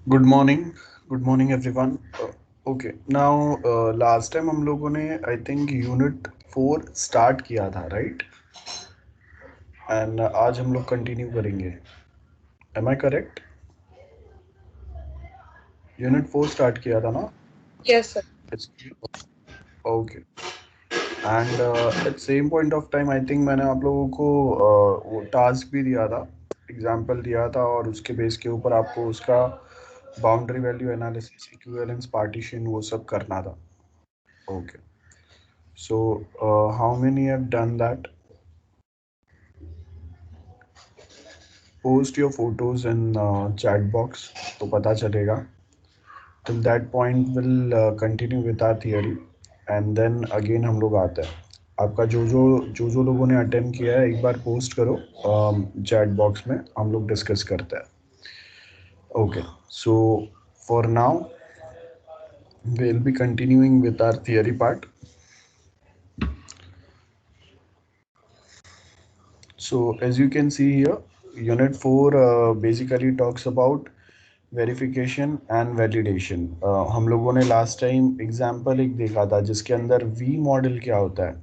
Good morning good morning everyone. Okay now last time हम लोगों ने आई थिंक यूनिट 4 स्टार्ट किया था, राइट? एंड आज हम लोग कंटिन्यू करेंगे. Am I correct? Unit 4 start किया था ना? Yes, sir. Okay. And at same point of time I think मैंने आप लोगों को वो टास्क भी दिया था, एग्जाम्पल दिया था, और उसके बेस के ऊपर आपको उसका boundary value analysis, equivalence partition, वो सब करना था. Okay. So, how many have done that? Post your photos in chat box तो पता चलेगा. Till that point we'll continue with our theory and then again हम लोग आते हैं. आपका जो लोगों ने अटेम्प्ट किया है एक बार पोस्ट करो चैट बॉक्स में, हम लोग डिस्कस करते हैं. Okay. So for now we'll be continuing with our theory part. So as you can see here, Unit 4 basically talks about verification and validation. हम लोगों ने लास्ट टाइम एग्जाम्पल एक देखा था जिसके अंदर वी मॉडल क्या होता है.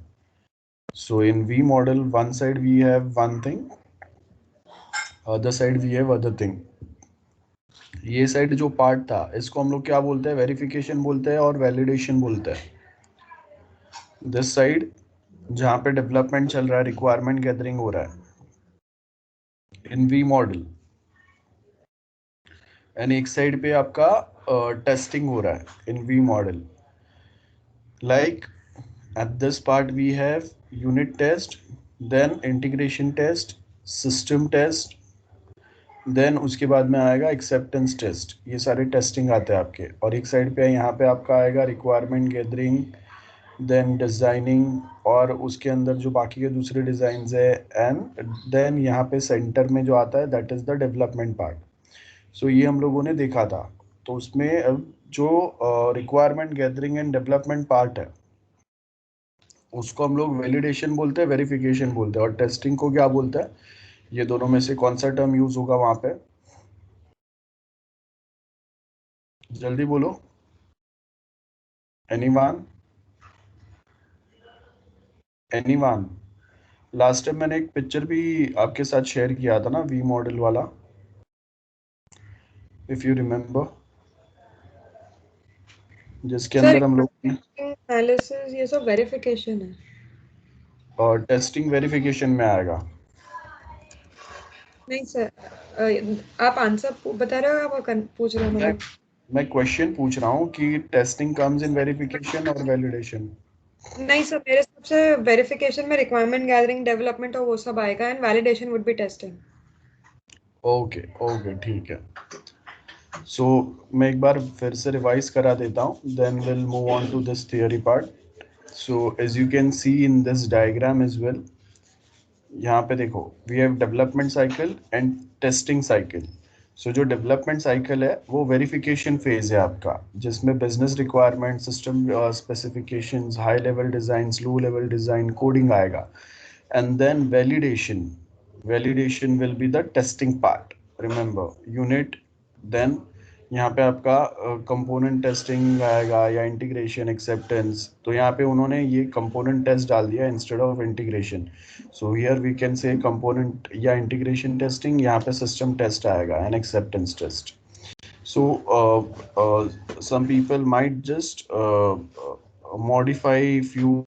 So in V model one side we have one thing, other side we have other thing. ये साइड जो पार्ट था इसको हम लोग क्या बोलते हैं? वेरिफिकेशन बोलते हैं और वैलिडेशन बोलते हैं. दिस साइड जहाँ पे डेवलपमेंट चल रहा है, रिक्वायरमेंट गैदरिंग हो रहा है इन वी मॉडल, एंड एक साइड पे आपका टेस्टिंग हो रहा है in V model. Like at this part we have unit test, then integration test, system test, then उसके बाद में आएगा acceptance test. ये सारे टेस्टिंग आते हैं आपके. और एक साइड पे यहाँ पे आपका आएगा रिक्वायरमेंट गैदरिंग, देन डिज़ाइनिंग, और उसके अंदर जो बाकी के दूसरे डिज़ाइंस है, एंड देन यहाँ पे सेंटर में जो आता है that is the development part. So ये हम लोगों ने देखा था. तो उसमें अब जो requirement gathering and development part है उसको हम लोग वैलिडेशन बोलते हैं, वेरिफिकेशन बोलते हैं. और टेस्टिंग को क्या बोलते हैं? ये दोनों में से कौन सा टर्म यूज होगा वहां पे? जल्दी बोलो. एनीवन? एनीवन? लास्ट टाइम मैंने एक पिक्चर भी आपके साथ शेयर किया था ना, वी मॉडल वाला, इफ यू रिमेम्बर, जिसके सर, अंदर हम लोग एनालिसिस ये सब वेरिफिकेशन है. टेस्टिंग वेरिफिकेशन में आएगा. नहीं सर, आप आंसर बता रहे हो, आप पूछ रहे हो मैं मतलब. मैं क्वेश्चन पूछ रहा हूँ कि टेस्टिंग कम्स इन वेरिफिकेशन और वैलिडेशन. नहीं सर, मेरे हिसाब से वेरिफिकेशन में रिक्वायरमेंट गैदरिंग, डेवलपमेंट और वो सब आएगा, and validation would be testing. Okay okay ठीक है. सो मैं एक बार फिर से रिवाइज करा देता हूँ, then will move on to this theory part. So as you can see in this diagram as well, यहाँ पे देखो we have development cycle and testing cycle. So जो डेवलपमेंट साइकिल है वो वेरिफिकेशन फेज है आपका, जिसमें business requirement, system specifications, high level design, low level design, coding आएगा. And then validation will be the testing part. Remember unit, then यहाँ पे आपका कंपोनेंट टेस्टिंग आएगा या इंटीग्रेशन एक्सेप्टेंस. तो यहाँ पे उन्होंने ये कंपोनेंट टेस्ट डाल दिया instead of integration. So here we can say component या इंटीग्रेशन टेस्टिंग, यहाँ पे सिस्टम टेस्ट आएगा and acceptance test. So some people might just modify few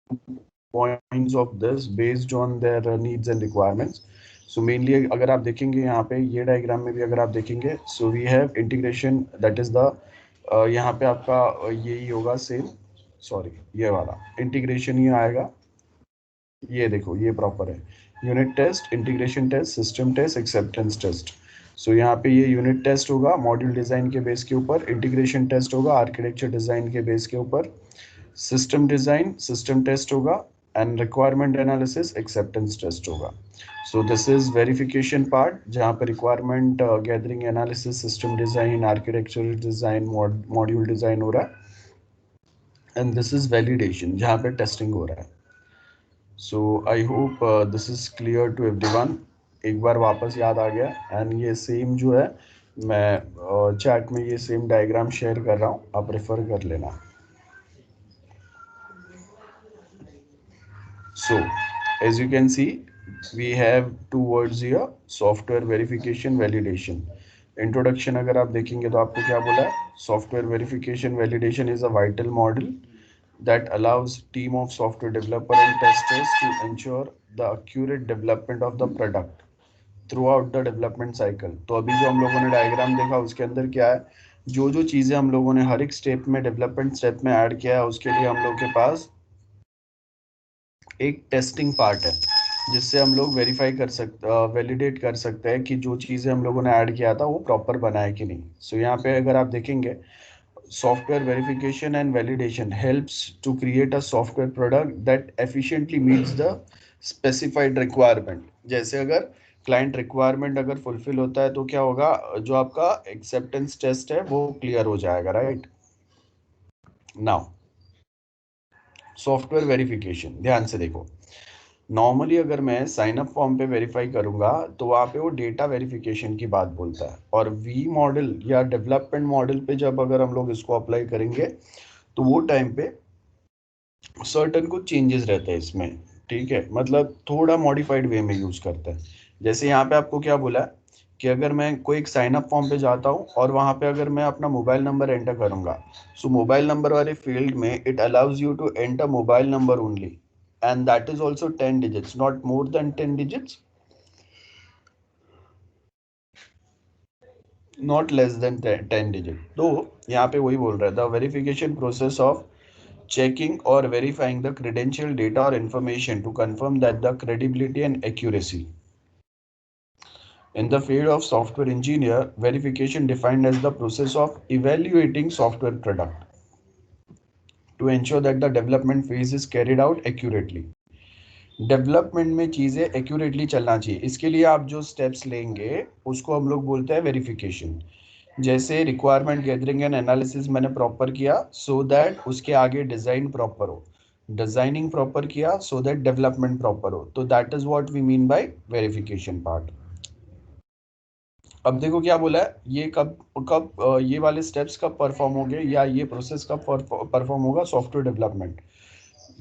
points of this based on their needs and requirements. So mainly अगर आप देखेंगे यहाँ पे ये डायग्राम में भी अगर आप देखेंगे, so we have integration, that is the यहाँ पे आपका यही होगा सेम. सॉरी, ये वाला इंटीग्रेशन ही आएगा. ये देखो ये प्रॉपर है. Unit test, integration test, system test, acceptance test. So यहाँ पे ये यूनिट टेस्ट होगा मॉड्यूल डिज़ाइन के बेस के ऊपर, इंटीग्रेशन टेस्ट होगा आर्किटेक्चर डिज़ाइन के बेस के ऊपर, सिस्टम डिज़ाइन सिस्टम टेस्ट होगा, and requirement analysis acceptance test होगा. So this is verification part जहाँ पे requirement gathering, analysis, system design, architecture design, module design हो रहा है. एंड दिस इज वैलिडेशन जहाँ पे टेस्टिंग हो रहा है. So I hope this is clear to everyone. एक बार वापस याद आ गया. एंड ये सेम जो है मैं चैट में ये सेम डायग्राम शेयर कर रहा हूँ, आप रेफर कर लेना। So, as you can see, we have two words here: software verification, validation. Introduction अगर आप देखेंगे तो आपको क्या बोला है? Software verification validation is a vital model that allows team of software developer and testers to ensure the accurate development of the product throughout the development cycle. तो अभी जो हम लोगों ने डायग्राम देखा उसके अंदर क्या है, जो जो चीज़ें हम लोगों ने हर एक स्टेप में, डेवलपमेंट स्टेप में ऐड किया है, उसके लिए हम लोग के पास एक टेस्टिंग पार्ट है जिससे हम लोग वेरीफाई कर सकते, वैलिडेट कर सकते हैं कि जो चीज़ें हम लोगों ने ऐड किया था वो प्रॉपर बना है कि नहीं। सो यहाँ पे अगर आप देखेंगे, software verification and validation helps to create a software product that efficiently meets the specified requirement। जैसे अगर क्लाइंट रिक्वायरमेंट अगर फुलफिल होता है तो क्या होगा, जो आपका एक्सेप्टेंस टेस्ट है वो क्लियर हो जाएगा, राइट। नाउ सॉफ्टवेयर वेरिफिकेशन, ध्यान से देखो। नॉर्मली अगर मैं साइन अप फॉर्म पे वेरीफाई करूंगा तो वहाँ पे वो डेटा वेरिफिकेशन की बात बोलता है, और वी मॉडल या डेवलपमेंट मॉडल पे जब अगर हम लोग इसको अप्लाई करेंगे तो वो टाइम पे सर्टन कुछ चेंजेस रहते हैं इसमें, ठीक है, मतलब थोड़ा मॉडिफाइड वे में यूज करते हैं। जैसे यहाँ पे आपको क्या बोला है कि अगर मैं कोई एक साइन अप फॉर्म पे जाता हूँ और वहाँ पे अगर मैं अपना मोबाइल नंबर एंटर करूंगा, सो मोबाइल नंबर वाले फील्ड में it allows you to enter mobile number only, and that is also 10 digits, not more than 10 digits, not less than 10 digit। तो यहाँ पे वही बोल रहा है, the verification process of checking or verifying the credential data or information to confirm that the credibility and accuracy. In the field of software engineer, verification defined as the process of evaluating software product to ensure that the development phase is carried out accurately. Development में चीज़ें accurately चलना चाहिए, इसके लिए आप जो steps लेंगे उसको हम लोग बोलते हैं वेरिफिकेशन। जैसे रिक्वायरमेंट गैदरिंग एंड एनालिसिस मैंने प्रॉपर किया सो दैट उसके आगे डिज़ाइन प्रॉपर हो, डिज़ाइनिंग प्रॉपर किया सो दैट डेवलपमेंट प्रॉपर हो, तो that is what we mean by verification part. अब देखो क्या बोला है, ये कब कब ये वाले स्टेप्स कब परफॉर्म होंगे या ये प्रोसेस कब परफॉर्म होगा, सॉफ्टवेयर डेवलपमेंट,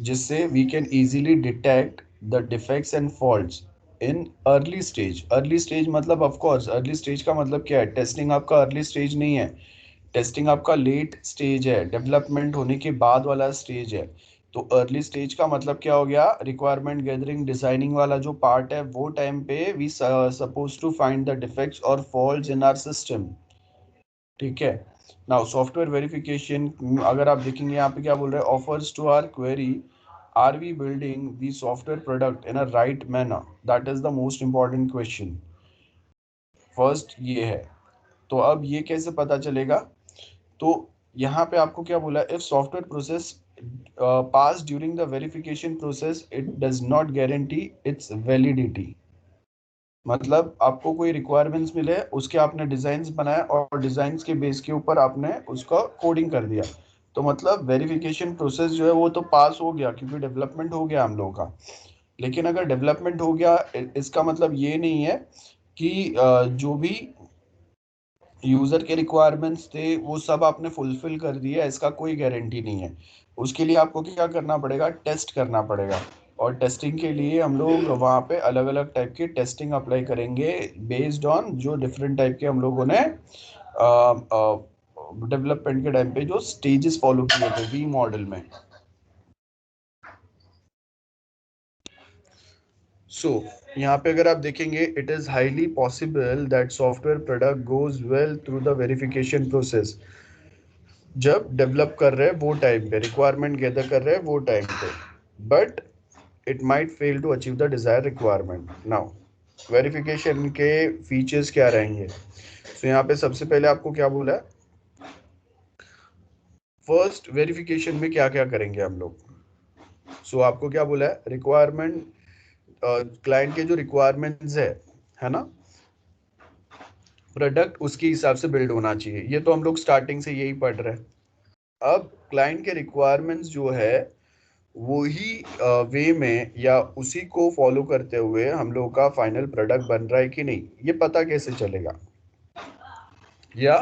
जिससे we can easily detect the defects and faults in early stage. Early stage मतलब ऑफ कोर्स अर्ली स्टेज का मतलब क्या है, टेस्टिंग आपका अर्ली स्टेज नहीं है, टेस्टिंग आपका लेट स्टेज है, डेवलपमेंट होने के बाद वाला स्टेज है। तो अर्ली स्टेज का मतलब क्या हो गया, रिक्वायरमेंट गैदरिंग डिजाइनिंग वाला जो पार्ट है वो टाइम पे we suppose to find the defects और फॉल्ट्स इन आवर सिस्टम, ठीक है। नाउ सॉफ्टवेयर वेरिफिकेशन अगर आप देखेंगे यहाँ पे क्या बोल रहे हैं, offers to our query are we building the software product in a right manner, that is the most important question. First ये है, तो अब ये कैसे पता चलेगा, तो यहाँ पे आपको क्या बोला, if software process pass during the verification process it does not guarantee it's validity. मतलब आपको कोई रिक्वायरमेंट्स मिले, उसके आपने डिजाइन्स बनाए और डिजाइन्स के बेस के ऊपर आपने उसका कोडिंग कर दिया, तो मतलब वेरिफिकेशन प्रोसेस जो है वो तो पास हो गया क्योंकि डेवलपमेंट हो गया हम लोगों का। लेकिन अगर डेवलपमेंट हो गया इसका मतलब ये नहीं है कि जो भी यूजर के रिक्वायरमेंट्स थे वो सब आपने फुलफिल कर दिया, इसका कोई गारंटी नहीं है। उसके लिए आपको क्या करना पड़ेगा, टेस्ट करना पड़ेगा, और टेस्टिंग के लिए हम लोग वहाँ पे अलग अलग टाइप की टेस्टिंग अप्लाई करेंगे बेस्ड ऑन जो डिफरेंट टाइप के हम लोगों ने डेवलपमेंट के टाइम पे जो स्टेजेस फॉलो किए थे वी मॉडल में। सो यहाँ पे अगर आप देखेंगे, it is highly possible that software product goes well through the verification process. जब डेवलप कर रहे हैं वो टाइम पे, रिक्वायरमेंट गैदर कर रहे हैं वो टाइम पे, but it might fail to achieve the desire requirement. Now verification के फीचर्स क्या रहेंगे, तो यहाँ पे सबसे पहले आपको क्या बोला है, फर्स्ट वेरिफिकेशन में क्या क्या करेंगे हम लोग। आपको क्या बोला है, रिक्वायरमेंट, क्लाइंट के जो रिक्वायरमेंट्स है ना, प्रोडक्ट उसके हिसाब से बिल्ड होना चाहिए, ये तो हम लोग स्टार्टिंग से यही पढ़ रहे हैं। अब क्लाइंट के रिक्वायरमेंट्स जो है वही वे में या उसी को फॉलो करते हुए हम लोग का फाइनल प्रोडक्ट बन रहा है कि नहीं, ये पता कैसे चलेगा। या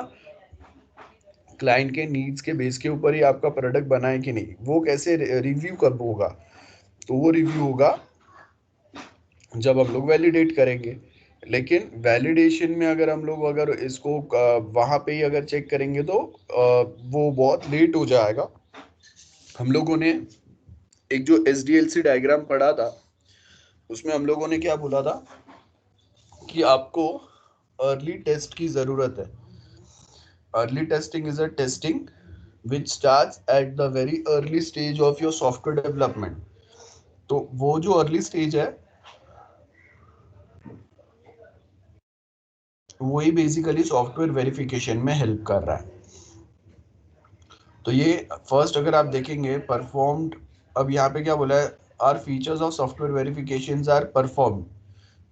क्लाइंट के नीड्स के बेस के ऊपर ही आपका प्रोडक्ट बना है कि नहीं, वो कैसे रिव्यू कब होगा, तो वो रिव्यू होगा जब हम लोग वैलिडेट करेंगे। लेकिन वैलिडेशन में अगर हम लोग अगर इसको वहां पे ही अगर चेक करेंगे तो वो बहुत लेट हो जाएगा। हम लोगों ने एक जो SDLC डायग्राम पढ़ा था उसमें हम लोगों ने क्या बोला था कि आपको अर्ली टेस्ट की जरूरत है। Early testing is a testing which starts at the very early stage of your software development। तो वो जो अर्ली स्टेज है वही बेसिकली सॉफ्टवेयर वेरिफिकेशन में हेल्प कर रहा है। तो ये फर्स्ट अगर आप देखेंगे परफॉर्म्ड, अब यहाँ पे क्या बोला है, are features of software verification are performed,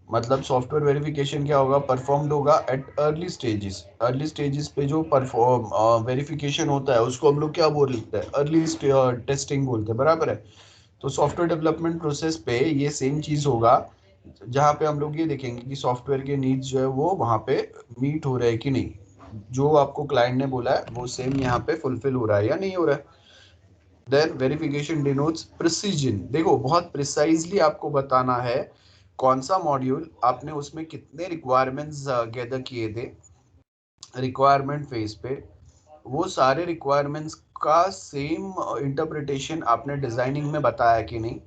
मतलब सॉफ्टवेयर वेरिफिकेशन क्या होगा, परफॉर्म्ड होगा at early stages. Early stages पे जो परफॉर्म वेरिफिकेशन होता है उसको हम लोग क्या बोलते हैं, अर्ली टेस्टिंग बोलते हैं, बराबर है। तो सॉफ्टवेयर डेवलपमेंट प्रोसेस पे ये सेम चीज होगा, जहाँ पे हम लोग ये देखेंगे कि सॉफ्टवेयर के नीड्स जो है वो वहाँ पे मीट हो रहे हैं कि नहीं, जो आपको क्लाइंट ने बोला है वो सेम यहाँ पे फुलफिल हो रहा है या नहीं हो रहा है। देन वेरिफिकेशन डिनोट्स प्रिसीजन, देखो बहुत प्रिसाइजली आपको बताना है कौन सा मॉड्यूल आपने उसमें कितने रिक्वायरमेंट्स गैदर किए थे रिक्वायरमेंट फेज पे, वो सारे रिक्वायरमेंट्स का सेम इंटरप्रिटेशन आपने डिजाइनिंग में बताया कि नहीं,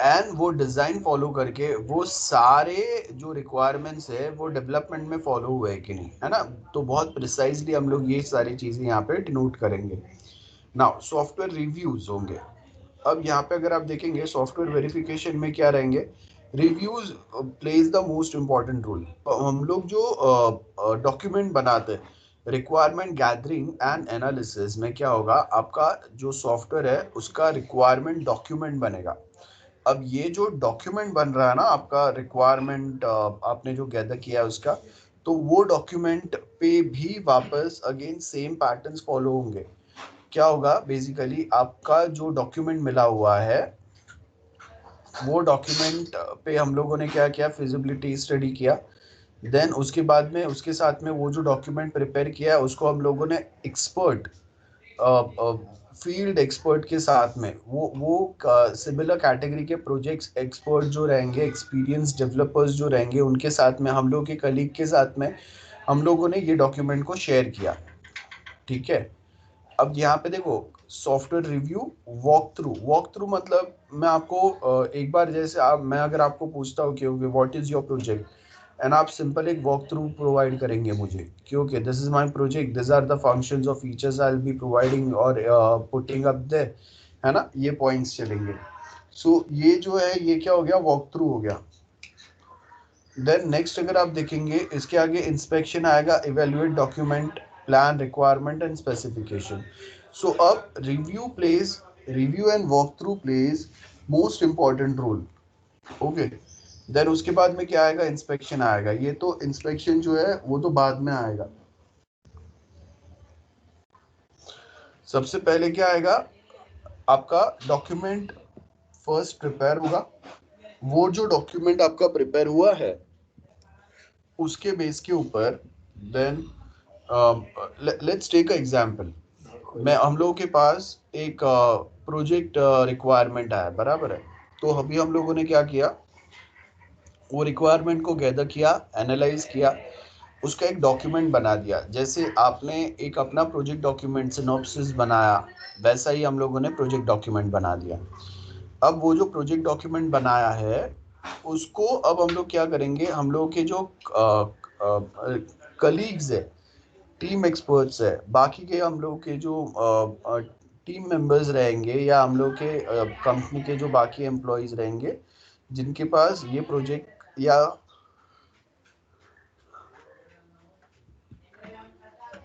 एंड वो डिजाइन फॉलो करके वो सारे जो रिक्वायरमेंट्स है वो डेवलपमेंट में फॉलो हुए कि नहीं, है ना। तो बहुत प्रिसाइजली हम लोग ये सारी चीजें यहाँ पे डिनोट करेंगे। नाउ सॉफ्टवेयर रिव्यूज होंगे। अब यहाँ पे अगर आप देखेंगे सॉफ्टवेयर वेरिफिकेशन में क्या रहेंगे, reviews plays the most important role. हम लोग जो डॉक्यूमेंट बनाते हैं रिक्वायरमेंट गैदरिंग एंड एनालिसिस में क्या होगा, आपका जो सॉफ्टवेयर है उसका रिक्वायरमेंट डॉक्यूमेंट बनेगा। अब ये जो डॉक्यूमेंट बन रहा है ना आपका रिक्वायरमेंट आपने जो गैदर किया है उसका, तो वो डॉक्यूमेंट पे भी वापस अगेन सेम पैटर्न्स फॉलो होंगे। क्या होगा, बेसिकली आपका जो डॉक्यूमेंट मिला हुआ है वो डॉक्यूमेंट पे हम लोगों ने क्या किया, फिजिबिलिटी स्टडी किया। देन उसके बाद में उसके साथ में वो जो डॉक्यूमेंट प्रिपेयर किया है उसको हम लोगों ने एक्सपर्ट फील्ड एक्सपर्ट के साथ में वो सिमिलर कैटेगरी के प्रोजेक्ट्स एक्सपर्ट जो रहेंगे, एक्सपीरियंस डेवलपर्स जो रहेंगे, उनके साथ में हम लोग के कलीग के साथ में हम लोगों ने ये डॉक्यूमेंट को शेयर किया। ठीक है, अब यहाँ पे देखो सॉफ्टवेयर रिव्यू, वॉक थ्रू मतलब मैं आपको एक बार जैसे आप मैं अगर आपको पूछता हूँ कि what is your project, and आप सिंपल एक वॉक थ्रू प्रोवाइड करेंगे मुझे कि okay this is my project, this are the functions और features I will be providing और पुटिंग अप देयर, है ना, ये पॉइंट्स चलेंगे। सो ये जो है ये क्या हो गया, वॉक थ्रू हो गया। देन नेक्स्ट अगर आप देखेंगे इसके आगे इंस्पेक्शन आएगा, evaluate document, plan, requirement and specification. So अब review and walk through plays most important role. Okay, then उसके बाद में क्या आएगा, इंस्पेक्शन आएगा। ये तो इंस्पेक्शन जो है वो तो बाद में आएगा। सबसे पहले क्या आएगा, आपका डॉक्यूमेंट फर्स्ट प्रिपेयर होगा। वो जो डॉक्यूमेंट आपका प्रिपेयर हुआ है उसके बेस के ऊपर then let's take a example, मैं हम लोगों के पास एक प्रोजेक्ट रिक्वायरमेंट आया, बराबर है। तो अभी हम लोगों ने क्या किया, वो रिक्वायरमेंट को गैदर किया, एनालाइज किया, उसका एक डॉक्यूमेंट बना दिया। जैसे आपने एक अपना प्रोजेक्ट डॉक्यूमेंट सिनॉप्सिस बनाया, वैसा ही हम लोगों ने प्रोजेक्ट डॉक्यूमेंट बना दिया। अब वो जो प्रोजेक्ट डॉक्यूमेंट बनाया है उसको अब हम लोग क्या करेंगे, हम लोग के जो कलीग्स है, टीम एक्सपर्ट्स है, बाकी के हम लोग के जो टीम मेंबर्स रहेंगे या हम लोग के कंपनी के जो बाकी एम्प्लॉयज रहेंगे जिनके पास ये प्रोजेक्ट या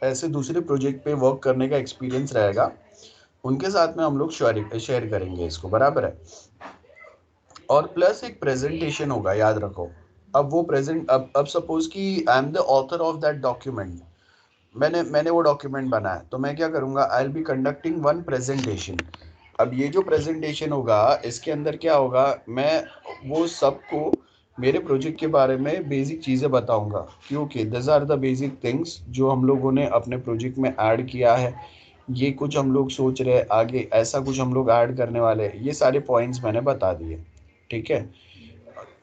ऐसे दूसरे प्रोजेक्ट पे वर्क करने का एक्सपीरियंस रहेगा, उनके साथ में हम लोग शेयर करेंगे इसको, बराबर है। और प्लस एक प्रेजेंटेशन होगा, याद रखो। अब वो प्रेजेंट अब सपोज कि I am the author of that document, मैंने वो डॉक्यूमेंट बनाया, तो मैं क्या करूंगा, आई will be conducting one presentation. अब ये जो प्रेजेंटेशन होगा इसके अंदर क्या होगा, मैं वो सबको मेरे प्रोजेक्ट के बारे में बेसिक चीज़ें बताऊंगा, क्योंकि this are the basic things जो हम लोगों ने अपने प्रोजेक्ट में ऐड किया है। ये कुछ हम लोग सोच रहे हैं आगे ऐसा कुछ हम लोग ऐड करने वाले हैं, ये सारे पॉइंट्स मैंने बता दिए। ठीक है।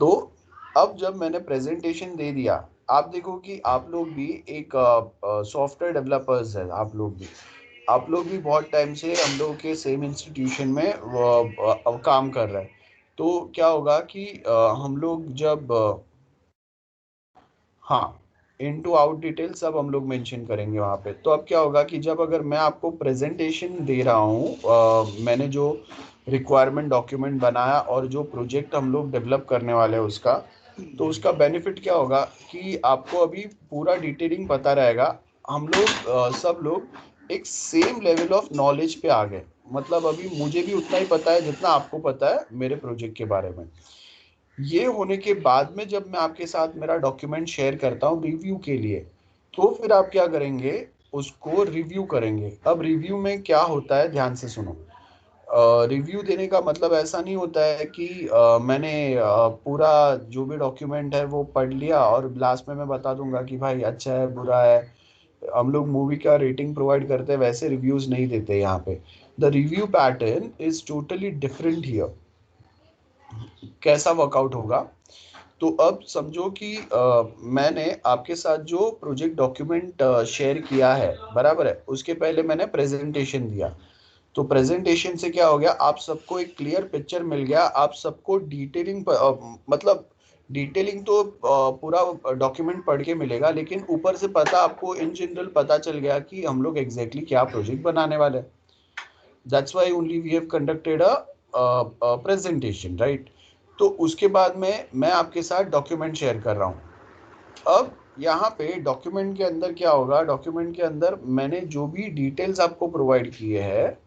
तो अब जब मैंने प्रेजेंटेशन दे दिया, आप देखो कि आप लोग भी एक सॉफ्टवेयर डेवलपर्स है, आप लोग भी बहुत टाइम से हम लोग के सेम इंस्टीट्यूशन में काम कर रहे हैं। तो क्या होगा कि हम लोग जब हाँ, इन टू आउट डिटेल सब हम लोग मेंशन करेंगे वहाँ पे। तो अब क्या होगा कि जब अगर मैं आपको प्रेजेंटेशन दे रहा हूँ, मैंने जो रिक्वायरमेंट डॉक्यूमेंट बनाया और जो प्रोजेक्ट हम लोग डेवलप करने वाले हैं उसका, तो उसका बेनिफिट क्या होगा कि आपको अभी पूरा डिटेलिंग पता रहेगा। हम लोग सब लोग एक सेम लेवल ऑफ नॉलेज पे आ गए। मतलब अभी मुझे भी उतना ही पता है जितना आपको पता है मेरे प्रोजेक्ट के बारे में। ये होने के बाद में जब मैं आपके साथ मेरा डॉक्यूमेंट शेयर करता हूँ रिव्यू के लिए, तो फिर आप क्या करेंगे, उसको रिव्यू करेंगे। अब रिव्यू में क्या होता है, ध्यान से सुनो। रिव्यू देने का मतलब ऐसा नहीं होता है कि मैंने पूरा जो भी डॉक्यूमेंट है वो पढ़ लिया और लास्ट में मैं बता दूंगा कि भाई अच्छा है बुरा है। हम लोग मूवी का रेटिंग प्रोवाइड करते हैं, वैसे रिव्यूज नहीं देते यहाँ पे। The review pattern is totally different here. कैसा वर्कआउट होगा, तो अब समझो कि मैंने आपके साथ जो प्रोजेक्ट डॉक्यूमेंट शेयर किया है, बराबर है, उसके पहले मैंने प्रेजेंटेशन दिया। तो प्रेजेंटेशन से क्या हो गया, आप सबको एक क्लियर पिक्चर मिल गया, आप सबको डिटेलिंग मतलब डिटेलिंग तो पूरा डॉक्यूमेंट पढ़ के मिलेगा, लेकिन ऊपर से पता आपको इन जनरल पता चल गया कि हम लोग एग्जैक्टली क्या प्रोजेक्ट बनाने वाले हैं। That's why only we have conducted a presentation, right. तो उसके बाद में मैं आपके साथ डॉक्यूमेंट शेयर कर रहा हूँ। अब यहाँ पे डॉक्यूमेंट के अंदर क्या होगा, डॉक्यूमेंट के अंदर मैंने जो भी डिटेल्स आपको प्रोवाइड किए हैं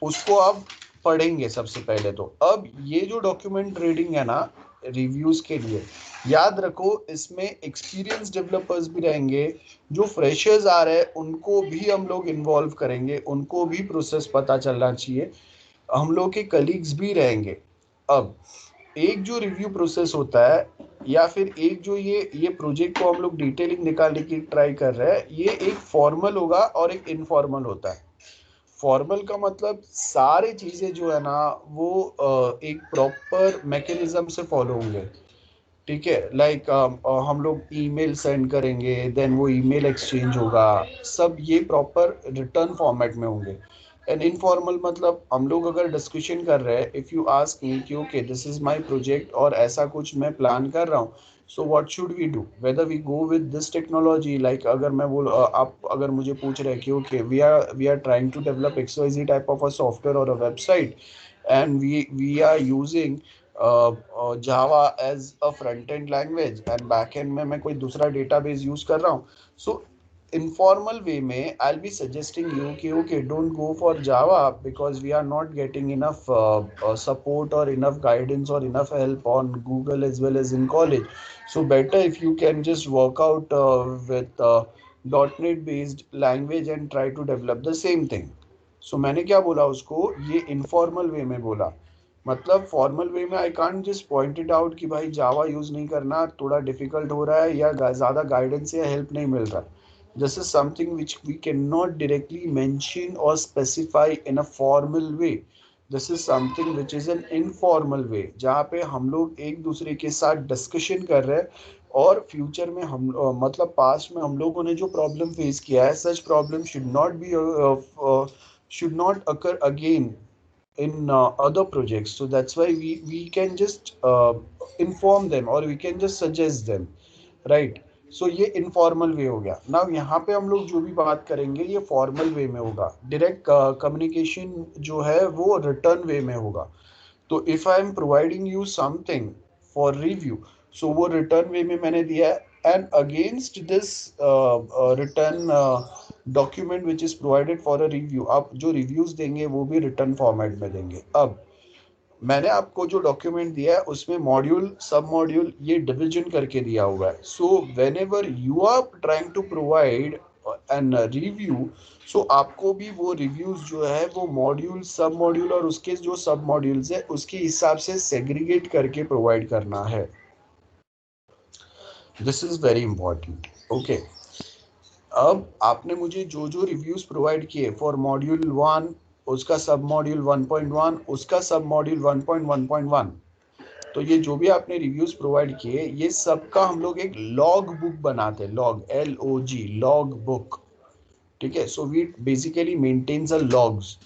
उसको आप पढ़ेंगे सबसे पहले। तो अब ये जो डॉक्यूमेंट रीडिंग है ना रिव्यूज के लिए, याद रखो इसमें एक्सपीरियंस डेवलपर्स भी रहेंगे। जो फ्रेशर्स आ रहे हैं उनको भी हम लोग इन्वॉल्व करेंगे, उनको भी प्रोसेस पता चलना चाहिए। हम लोग के कलीग्स भी रहेंगे। अब एक जो रिव्यू प्रोसेस होता है, या फिर एक जो ये प्रोजेक्ट को हम लोग डिटेलिंग निकालने की ट्राई कर रहे हैं, ये एक फॉर्मल होगा और एक इनफॉर्मल होता है। फॉर्मल का मतलब सारी चीजें जो है ना वो एक प्रॉपर मैकेनिज्म से फॉलो होंगे। ठीक है, लाइक हम लोग ईमेल सेंड करेंगे, देन वो ईमेल एक्सचेंज होगा, सब ये प्रॉपर रिटर्न फॉर्मेट में होंगे। एंड इनफॉर्मल मतलब हम लोग अगर डिस्कशन कर रहे हैं, इफ यू आस्क मी कि okay this is my project और ऐसा कुछ मैं प्लान कर रहा हूँ, so what should we do, whether we go with this technology. Like अगर मैं बोल आप अगर मुझे पूछ रहे हैं कि okay we are trying to develop XYZ type of a software और a website, and we are using Java as a front end language and back end में मैं कोई दूसरा डेटाबेस यूज कर रहा हूँ। सो इनफॉर्मल वे में आई बी सजेस्टिंग यू कि okay don't go for Java because we are not getting enough support और इनफ गाइडेंस और enough help on Google as well as in college. So better if you can just work out with .NET based language and try to develop the same thing. सो मैंने क्या बोला उसको, ये informal way में बोला। मतलब formal way में I can't just point it out कि भाई जावा यूज नहीं करना, थोड़ा डिफिकल्ट हो रहा है या ज़्यादा गाइडेंस या हेल्प नहीं मिल रहा। This is something which we can not directly mention और specify in a formal way. This is something which is an informal way, जहाँ पे हम लोग एक दूसरे के साथ डिस्कशन कर रहे हैं। और फ्यूचर में हम मतलब पास्ट में हम लोगों ने जो प्रॉब्लम फेस किया है, सच problem should not occur again in other projects. So that's why we can just inform them or we can just suggest them, right? So ये इनफॉर्मल वे हो गया ना। यहाँ पे हम लोग जो भी बात करेंगे ये फॉर्मल वे में होगा। डायरेक्ट कम्युनिकेशन जो है वो रिटर्न वे में होगा। तो if I am providing you something for review, so वो रिटर्न वे में मैंने दिया है। And against this written document which is provided for a review, आप जो रिव्यूज देंगे वो भी रिटर्न फॉर्मेट में देंगे। अब मैंने आपको जो डॉक्यूमेंट दिया है उसमें मॉड्यूल सब मॉड्यूल ये डिवीजन करके दिया हुआ है। So whenever you are trying to provide an review, so आपको भी वो रिव्यूज जो है वो मॉड्यूल सब मॉड्यूल और उसके जो सब मॉड्यूल्स है उसके हिसाब से सेग्रीगेट करके प्रोवाइड करना है। This is very important. Okay, अब आपने मुझे जो जो रिव्यूज प्रोवाइड किए फॉर मॉड्यूल 1, उसका सब मॉड्यूल 1.1, उसका सब मॉड्यूल 1.1.1, तो ये जो भी आपने रिव्यूज प्रोवाइड किए, ये सबका हम लोग एक लॉग बुक बनाते हैं, लॉग LOG, लॉग बुक। ठीक है, so we basically maintains a logs.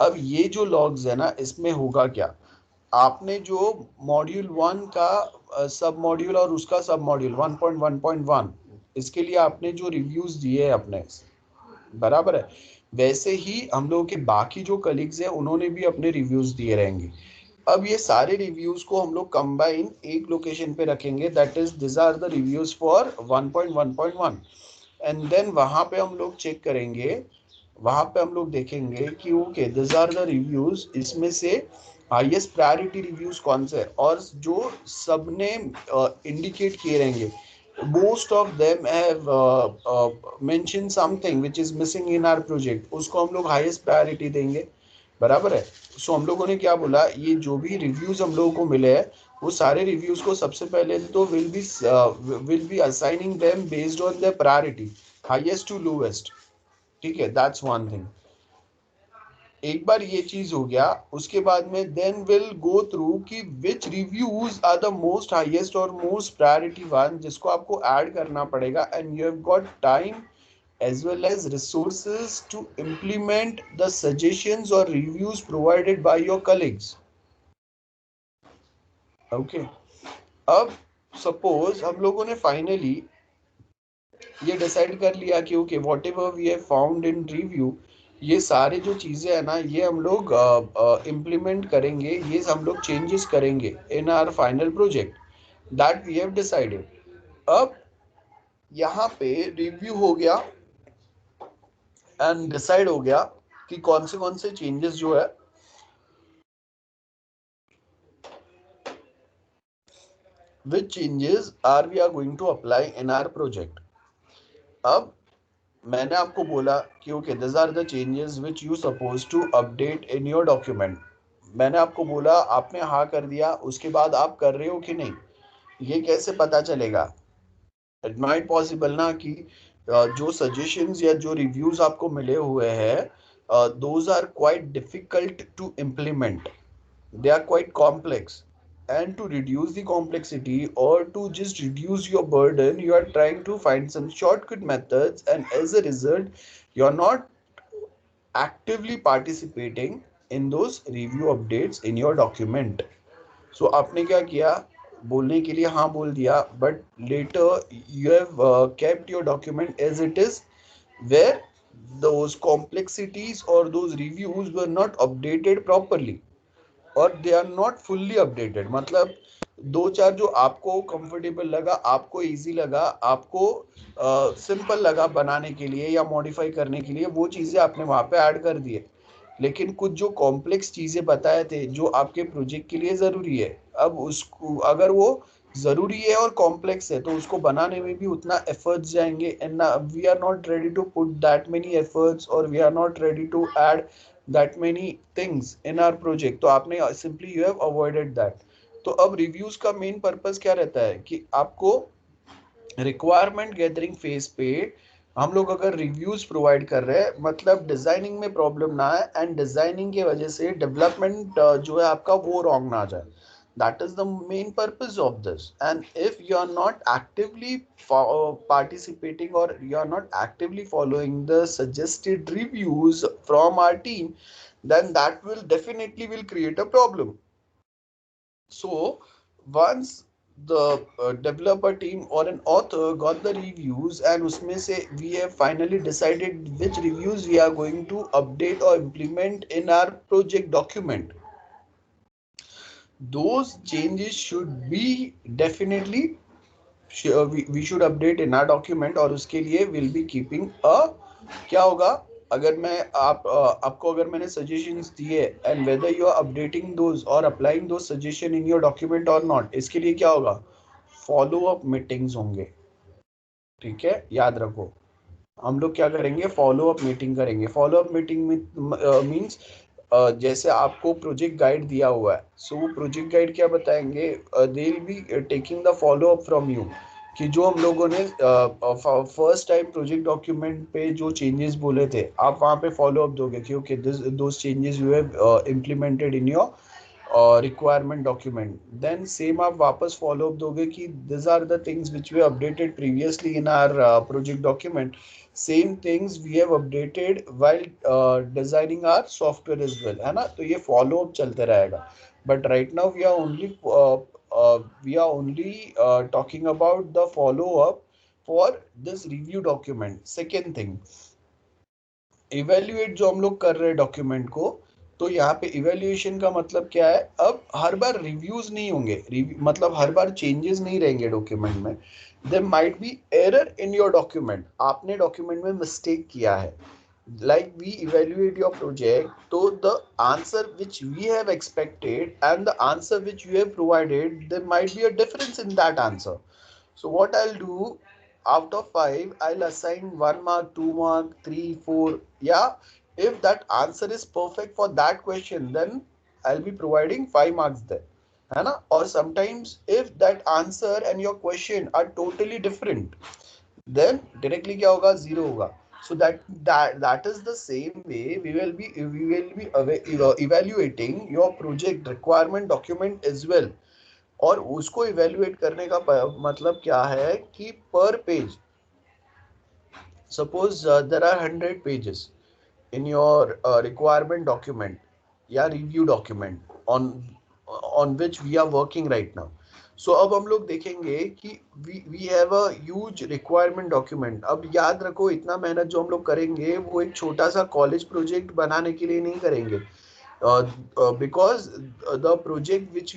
अब ये जो लॉग्स है ना, इसमें होगा क्या, आपने जो मॉड्यूल 1 का सब मॉड्यूल और उसका सब मॉड्यूल 1.1.1, इसके लिए आपने जो रिव्यूज दिए हैं अपने, बराबर है, वैसे ही हम लोगों के बाकी जो कलीग्स हैं उन्होंने भी अपने रिव्यूज दिए रहेंगे। अब ये सारे रिव्यूज को हम लोग कंबाइन एक लोकेशन पे रखेंगे, that is this are the reviews for 1.1.1, and then वहां पे हम लोग चेक करेंगे, वहां पे हम लोग देखेंगे कि okay this are the reviews, इसमें से हाईएस्ट प्रायोरिटी रिव्यूज कौन से, और जो सबने इंडिकेट किए रहेंगे, most of them have mentioned something which is missing in our project, उसको हम लोग highest priority देंगे, बराबर है। सो हम लोगों ने क्या बोला, ये जो भी रिव्यूज हम लोगों को मिले हैं, वो सारे रिव्यूज को सबसे पहले तो will be assigning them based on the priority, highest to lowest. ठीक है, दैट्स वन थिंग। एक बार ये चीज हो गया, उसके बाद में देन विल गो थ्रू कि which reviews are the most highest और मोस्ट प्रायोरिटी वन, जिसको आपको ऐड करना पड़ेगा, and you have got time as well as resources to implement the suggestions or reviews provided by your colleagues. Okay, अब suppose हम लोगों ने finally ये डिसाइड कर लिया कि okay whatever we have found in review, ये सारे जो चीज़ें हैं ना, ये हम लोग इम्प्लीमेंट करेंगे, ये हम लोग चेंजेस करेंगे in our final project, that we have decided. अब यहाँ पे रिव्यू हो गया एंड डिसाइड हो गया कि कौन से चेंजेस जो है which changes are we are going to apply in our project. अब मैंने आपको बोला कि okay this are the changes which you suppose to update in your document. मैंने आपको बोला, आपने हाँ कर दिया, उसके बाद आप कर रहे हो कि नहीं, ये कैसे पता चलेगा? इट माइट पॉसिबल ना कि जो सजेशंस या जो रिव्यूज आपको मिले हुए हैं, those are quite difficult to implement, they are quite complex, and to reduce the complexity or to just reduce your burden, you are trying to find some shortcut methods, and as a result you are not actively participating in those review updates in your document. So आपने क्या किया, बोलने के लिए हाँ बोल दिया, but later you have kept your document as it is, where those complexities or those reviews were not updated properly और they are not fully updated. मतलब दो चार जो आपको कंफर्टेबल लगा, आपको इजी लगा, आपको सिंपल लगा बनाने के लिए या मॉडिफाई करने के लिए, वो चीज़ें आपने वहाँ पे ऐड कर दिए, लेकिन कुछ जो कॉम्प्लेक्स चीज़ें बताए थे जो आपके प्रोजेक्ट के लिए ज़रूरी है, अब उसको अगर वो ज़रूरी है और कॉम्प्लेक्स है तो उसको बनाने में भी उतना एफर्ट्स जाएंगे, and we are not ready to put that many efforts, और we are not ready to add that many things in our project, तो आपने simply you have avoided that। तो अब रिव्यूज का मेन पर्पस क्या रहता है कि आपको रिक्वायरमेंट गैदरिंग फेज पे हम लोग अगर रिव्यूज प्रोवाइड कर रहे हैं, मतलब डिजाइनिंग में प्रॉब्लम ना आए, एंड डिजाइनिंग की वजह से डेवलपमेंट जो है आपका वो रॉन्ग ना आ जाए। That is the main purpose of this. And if you are not actively participating, or you are not actively following the suggested reviews from our team, then that will definitely will create a problem. So once the developer team or an author got the reviews, and usme se we have finally decided which reviews we are going to update or implement in our project document, those changes should be definitely we should update in our document, और उसके लिए will be keeping a, क्या होगा, अगर मैं आपको अगर मैंने सजेशंस दिए, and whether you are updating those और applying those suggestion in your document और नॉट, इसके लिए क्या होगा, फॉलो अप मीटिंग्स होंगे। ठीक है, याद रखो, हम लोग क्या करेंगे, फॉलो अप मीटिंग करेंगे। फॉलो अप मीटिंग मीन्स जैसे आपको प्रोजेक्ट गाइड दिया हुआ है, सो वो प्रोजेक्ट गाइड क्या बताएंगे, they will be taking the follow up from you कि जो हम लोगों ने फर्स्ट टाइम प्रोजेक्ट डॉक्यूमेंट पे जो चेंजेस बोले थे, आप वहाँ पे फॉलो अप दोगे कि okay this those changes you have implemented in your requirement document, then same आप वापस फॉलो अप दोगे कि this are the things which we updated previously in our project document, same things we have updated while designing our software as well, है ना। तो ये follow up चलते रहेगा, but right now we are only talking about the follow up for this review document. Second thing, evaluate जो हम लोग कर रहे हैं डॉक्यूमेंट को, तो यहाँ पे इवेल्युएशन का मतलब क्या है, अब हर बार रिव्यूज नहीं होंगे, मतलब हर बार चेंजेस नहीं रहेंगे डॉक्यूमेंट में। There might be error in your document, आपने डॉक्यूमेंट में मिस्टेक किया है, like we evaluate your project, so the answer which we have expected and the answer which you have provided, there might be a difference in that answer. So what I'll do, out of 5 I'll assign 1 mark, 2 mark, 3, 4, yeah. If that answer is perfect for that question, then I'll be providing 5 marks there, है ना। or sometimes if that answer and your question are totally different, then directly क्या होगा, 0 होगा। so that is the same way we will be evaluating your project requirement document as well। और उसको evaluate करने का मतलब क्या है कि per page, suppose there are 100 pages in your requirement document या review document on which we are working right now। so अब हम लोग देखेंगे कि we have a huge requirement document। अब याद रखो, इतना मेहनत जो हम लोग करेंगे वो एक छोटा सा कॉलेज प्रोजेक्ट बनाने के लिए नहीं करेंगे, because the project which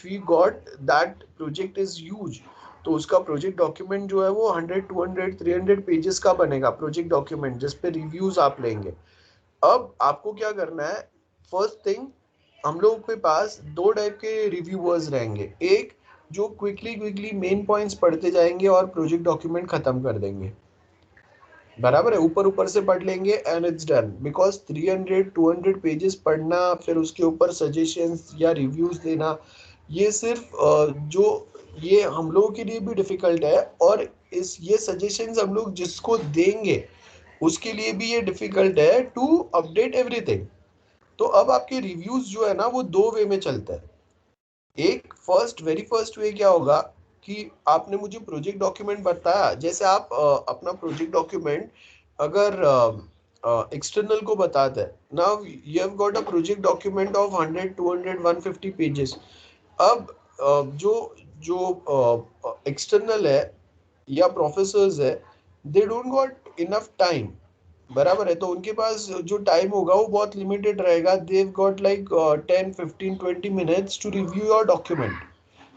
we got, that project is huge। तो उसका प्रोजेक्ट डॉक्यूमेंट जो है वो 100, 200, 300 पेजेस का बनेगा प्रोजेक्ट डॉक्यूमेंट, जिस पे रिव्यूज आप लेंगे। अब आपको क्या करना है, फर्स्ट थिंग, हम लोगों के पास दो टाइप के रिव्यूअर्स रहेंगे। एक जो क्विकली मेन पॉइंट्स पढ़ते जाएंगे और प्रोजेक्ट डॉक्यूमेंट खत्म कर देंगे, बराबर है, ऊपर ऊपर से पढ़ लेंगे and it's done. Because 300 200 pages पढ़ना, फिर उसके ऊपर सजेशंस या रिव्यूज देना, ये सिर्फ जो ये हम लोगों के लिए भी डिफिकल्ट है, और ये सजेशंस हम लोग जिसको देंगे उसके लिए भी ये डिफिकल्ट है टू अपडेट एवरीथिंग। तो अब आपके रिव्यूज जो है ना वो दो वे में चलता है। एक वेरी फर्स्ट वे क्या होगा कि आपने मुझे प्रोजेक्ट डॉक्यूमेंट बताया, जैसे आप अपना प्रोजेक्ट डॉक्यूमेंट अगर एक्सटर्नल को बताते हैं, now you have got a project document of 100, 200, 150 pages. अब जो जो एक्सटर्नल है या प्रोफेसर्स है, they don't got enough time, बराबर है, तो उनके पास जो टाइम होगा वो बहुत लिमिटेड रहेगा। They've got like 10, 15, 20 minutes to review your document,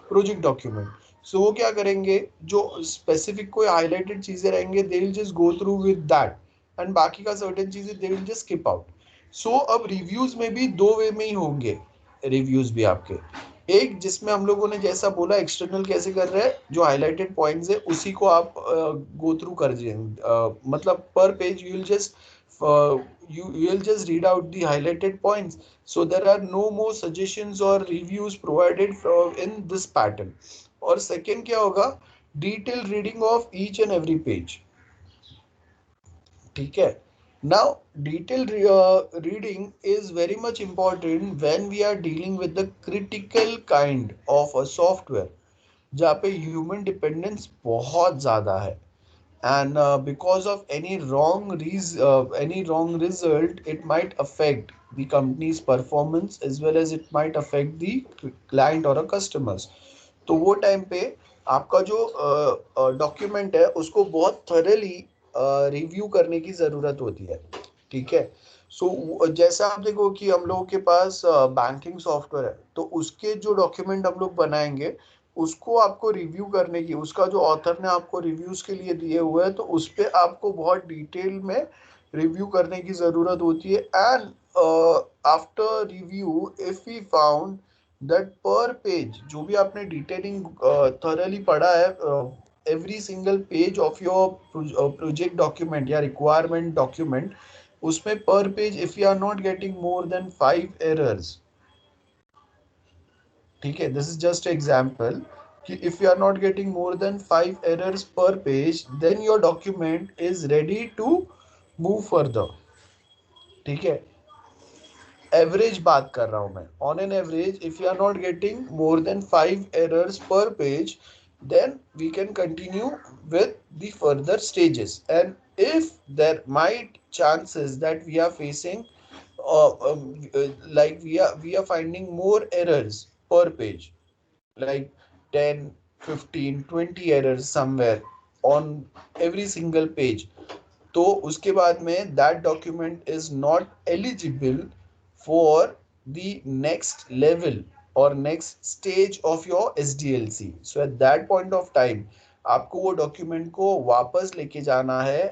project document. So वो क्या करेंगे, जो स्पेसिफिक कोई हाईलाइटेड चीजें रहेंगे they will just go through with that, and बाकी का सर्टेन चीजें they will just skip out. So अब रिव्यूज में भी दो वे में ही होंगे, रिव्यूज भी आपके। एक जिसमें हम लोगों ने जैसा बोला एक्सटर्नल कैसे कर रहे हैं, जो हाईलाइटेड पॉइंट्स है उसी को आप गो थ्रू कर जाएंगे, मतलब पर page you will just you will just read out the highlighted points, so there are no more suggestions or reviews provided in this pattern। और second क्या होगा, detailed reading of each and every page, ठीक है। now detailed reading is very much important when we are dealing with the critical kind of a software जहाँ पे human dependence बहुत ज़्यादा है, and because of any wrong result, it might affect the company's performance as well as it might affect the client or a customers। तो वो time पे आपका जो डॉक्यूमेंट है उसको बहुत थॉरली रिव्यू करने की ज़रूरत होती है, ठीक है। सो जैसा आप देखो कि हम लोगों के पास बैंकिंग सॉफ्टवेयर है, तो उसके जो डॉक्यूमेंट हम लोग बनाएंगे उसको आपको रिव्यू करने की, उसका जो ऑथर ने आपको रिव्यूज के लिए दिए हुए हैं, तो उस पर आपको बहुत डिटेल में रिव्यू करने की ज़रूरत होती है। And after review if we found that per page, जो भी आपने डिटेलिंग थॉरली पढ़ा है, every single page of your project document या रिक्वायरमेंट डॉक्यूमेंट, उसमें per page if you are not getting more than 5 errors, ठीक है, दिस इज जस्ट एग्जाम्पल, कि if you are not getting more than 5 errors per page then your document is ready to move further. ठीक है, average बात कर रहा हूं मैं, on an average if you are not getting more than 5 errors per page then we can continue with the further stages. And if there might chances that we are facing like we are finding more errors per page, like 10, 15, 20 errors somewhere on every single page, तो उसके बाद में that document is not eligible for the next level और next stage of your SDLC. So at that point of time आपको वो document को वापस लेके जाना है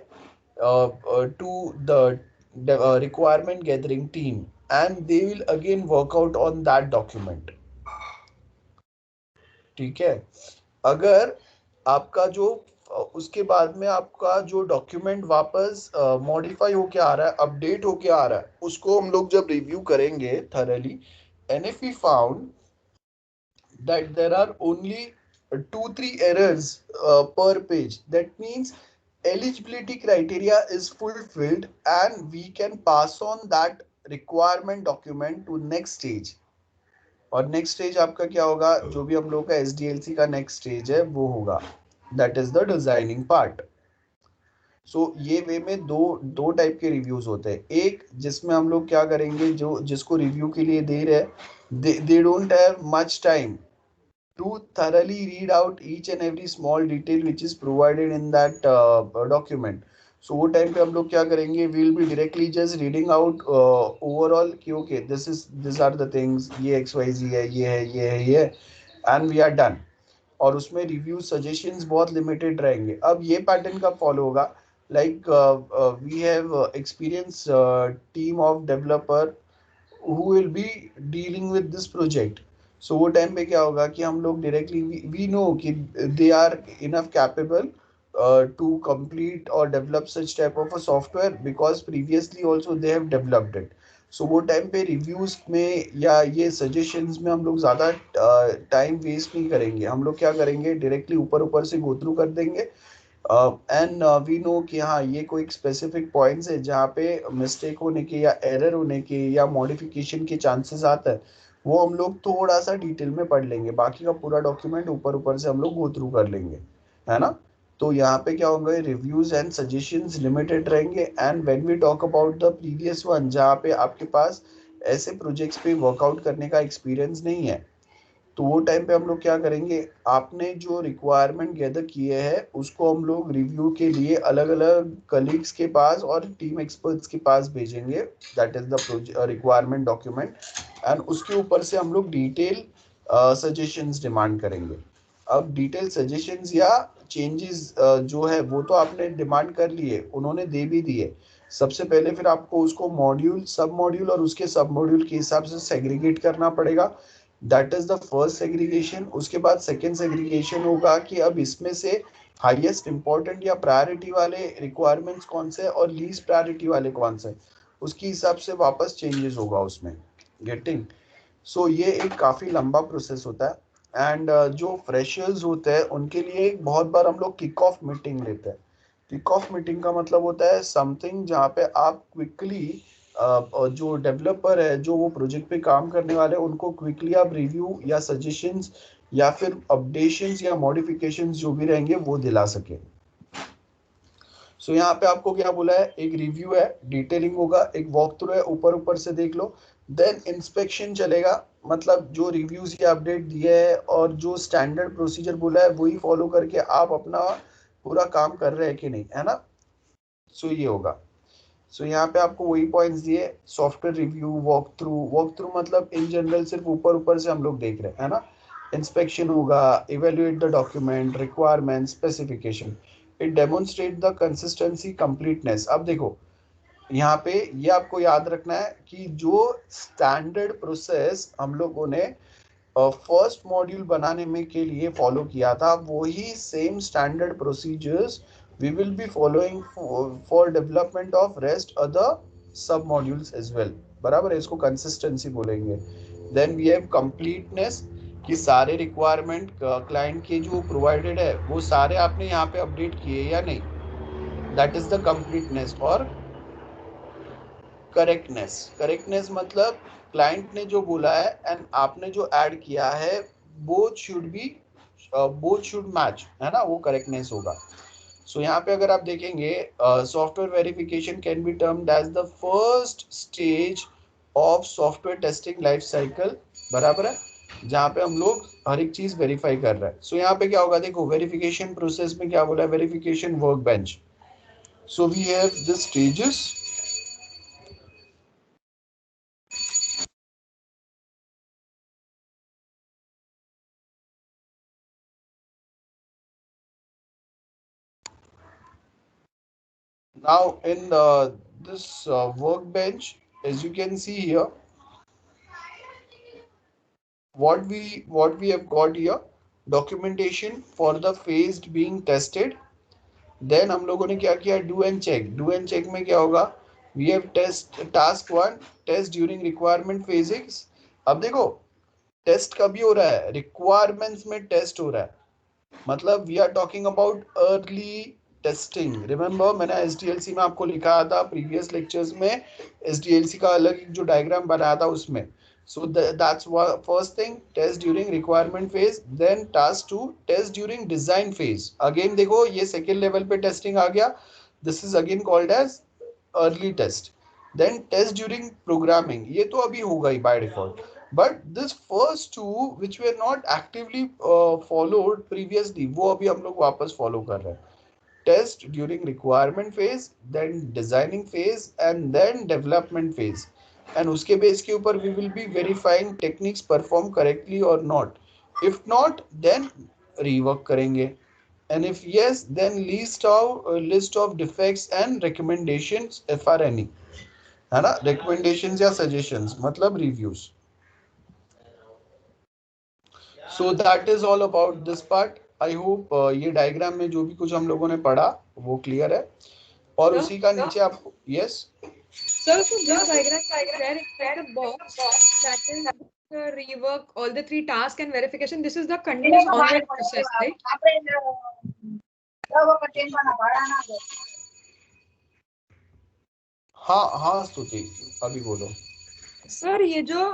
to the requirement gathering team and they will again work out on that document. ठीक है, अगर आपका जो उसके बाद में आपका जो डॉक्यूमेंट वापस मॉडिफाई होके आ रहा है, अपडेट होके आ रहा है, उसको हम लोग जब रिव्यू करेंगे thoroughly, and if we found that there are only 2-3 errors per page, that means eligibility criteria is fulfilled and we can pass on that requirement document to next stage. और next stage आपका क्या होगा, जो भी हम लोग का SDLC का नेक्स्ट स्टेज है वो होगा, that is the designing part. So ये वे में दो टाइप के रिव्यूज होते हैं. एक जिसमें हम लोग क्या करेंगे, जो जिसको रिव्यू के लिए दे रहे हैं, they don't have much time to thoroughly read out each and every small detail which is provided in that document. So वो टाइम पे हम लोग क्या करेंगे, we will be directly just reading out overall कि okay these are the things, ये XYZ है, ये है, ये है, ये है, and we are done. और उसमें रिव्यू सजेशंस बहुत लिमिटेड रहेंगे. अब ये पैटर्न कब फॉलो होगा, like we have experience team of developer who will be dealing with this project. So वो टाइम पे क्या होगा कि हम लोग डायरेक्टली वी नो कि they are enough capable to complete or develop such type of a software because previously also they have developed it. So वो time पे रिव्यूज में या ये सजेशंस में हम लोग ज़्यादा टाइम वेस्ट नहीं करेंगे. हम लोग क्या करेंगे, डायरेक्टली ऊपर ऊपर से गो थ्रू कर देंगे एंड वी नो कि हाँ ये कोई स्पेसिफिक पॉइंट्स है जहाँ पे मिस्टेक होने के या एरर होने के या मॉडिफिकेशन के चांसेस आता है, वो हम लोग थोड़ा सा डिटेल में पढ़ लेंगे. बाकी का पूरा डॉक्यूमेंट ऊपर ऊपर से हम लोग गो थ्रू कर लेंगे, है ना. तो यहाँ पे क्या होंगे, रिव्यूज एंड सजेशंस लिमिटेड रहेंगे. And when we talk about the previous one जहाँ पे आपके पास ऐसे प्रोजेक्ट्स पे वर्कआउट करने का एक्सपीरियंस नहीं है, तो वो टाइम पे हम लोग क्या करेंगे, आपने जो रिक्वायरमेंट गैदर किए हैं उसको हम लोग रिव्यू के लिए अलग अलग कलीग्स के पास और टीम एक्सपर्ट्स के पास भेजेंगे, that is the requirement document. And उसके ऊपर से हम लोग डिटेल सजेशंस डिमांड करेंगे. अब डिटेल सजेशंस या चेंजेस जो है वो तो आपने डिमांड कर लिए, उन्होंने दे भी दिए. सबसे पहले फिर आपको उसको मॉड्यूल, सब मॉड्यूल और उसके सब मॉड्यूल के हिसाब से सेग्रीगेट करना पड़ेगा. That is the first segregation. उसके बाद सेकेंड सेग्रीगेशन होगा कि अब इसमें से हाईएस्ट इंपॉर्टेंट या प्रायोरिटी वाले रिक्वायरमेंट्स कौन से और लीस्ट प्रायोरिटी वाले कौन से, उसके हिसाब से वापस चेंजेस होगा उसमें. गेटिंग. सो ये एक काफ़ी लंबा प्रोसेस होता है. एंड जो फ्रेशर्स होते हैं उनके लिए बहुत बार हम लोग किक ऑफ मीटिंग लेते हैं. किक ऑफ मीटिंग का मतलब होता है समथिंग जहाँ पे आप क्विकली जो डेवलपर है, जो वो प्रोजेक्ट पे काम करने वाले हैं, उनको क्विकली आप रिव्यू या सजेशंस या फिर अपडेशंस या मॉडिफिकेशंस जो भी रहेंगे वो दिला सके. सो यहाँ पे आपको क्या बोला है, एक रिव्यू है, डिटेलिंग होगा, एक वॉक थ्रू है, ऊपर ऊपर से देख लो, देन इंस्पेक्शन चलेगा. मतलब जो रिव्यूज या अपडेट दिए है और जो स्टैंडर्ड प्रोसीजर बोला है वही फॉलो करके आप अपना पूरा काम कर रहे हैं कि नहीं, है ना. सो ये होगा. सो यहाँ पे आपको वही पॉइंट्स दिए, सॉफ्टवेयर रिव्यू, वॉक थ्रू मतलब इन जनरल सिर्फ ऊपर ऊपर से हम लोग देख रहे हैं, है ना. इंस्पेक्शन होगा, evaluate the document, requirement, specification. It demonstrate the consistency, completeness. अब देखो यहाँ पे ये आपको याद रखना है कि जो स्टैंडर्ड प्रोसेस हम लोगों ने फर्स्ट मॉड्यूल बनाने में के लिए फॉलो किया था, वही same standard procedures we will be following for development of rest other sub modules as well. बराबर है, इसको कंसिस्टेंसी बोलेंगे. Then we have completeness. कि सारे रिक्वायरमेंट क्लाइंट के जो प्रोवाइडेड है वो सारे आपने यहाँ पे अपडेट किए या नहीं, दैट इज द कंप्लीटनेस और करेक्टनेस। करेक्टनेस मतलब क्लाइंट ने जो बोला है एंड आपने जो ऐड किया है both should be, both should match, है ना, वो करेक्टनेस होगा। सो यहाँ पे अगर आप देखेंगे software verification can be termed as the first stage of software testing life cycle, बराबर है, जहाँ पे हम लोग हर एक चीज वेरीफाई कर रहे हैं। सो यहाँ पे क्या होगा, देखो वेरिफिकेशन प्रोसेस में क्या बोला है, verification work bench. So we have the stages. Now in this workbench, as you can see here, what we have got here, documentation for the phase being tested. Then हम लोगों ने क्या किया, do and check. Do and check में क्या होगा, we have test task 1 test during requirement phases. अब देखो टेस्ट कभी हो रहा है, रिक्वायरमेंट्स में टेस्ट हो रहा है, मतलब we are talking about early testing. Remember मैंने एसडीएलसी में आपको लिखा था प्रीवियस लेक्चर्स में, एसडीएलसी का अलग जो डायग्राम बनाया था उसमें। So that's first thing, test during requirement phase. Then task 2 test during design phase. Again देखो ये सेकेंड लेवल पे टेस्टिंग आ गया, this is again called as early test. Then test during programming, ये तो अभी होगा ही by default, but this first two which were not actively followed previously वो अभी हम लोग वापस फॉलो कर रहे हैं। Test during requirement phase, then designing phase and then development phase, and उसके बेस के ऊपर we will be verifying techniques perform correctly और not, if not then rework करेंगे, and if yes then list of defects and recommendations if are any, है ना, recommendations या suggestions मतलब reviews। So that is all about this part. I hope ये diagram में जो भी कुछ हम लोगों ने पढ़ा वो क्लियर है, और उसी का नीचे आपको yes So this diagram where inside the box that is rework all the 3 tasks and verification. This is the continuous ongoing process, right? हाँ हाँ स्तुति अभी बोलो। सर ये जो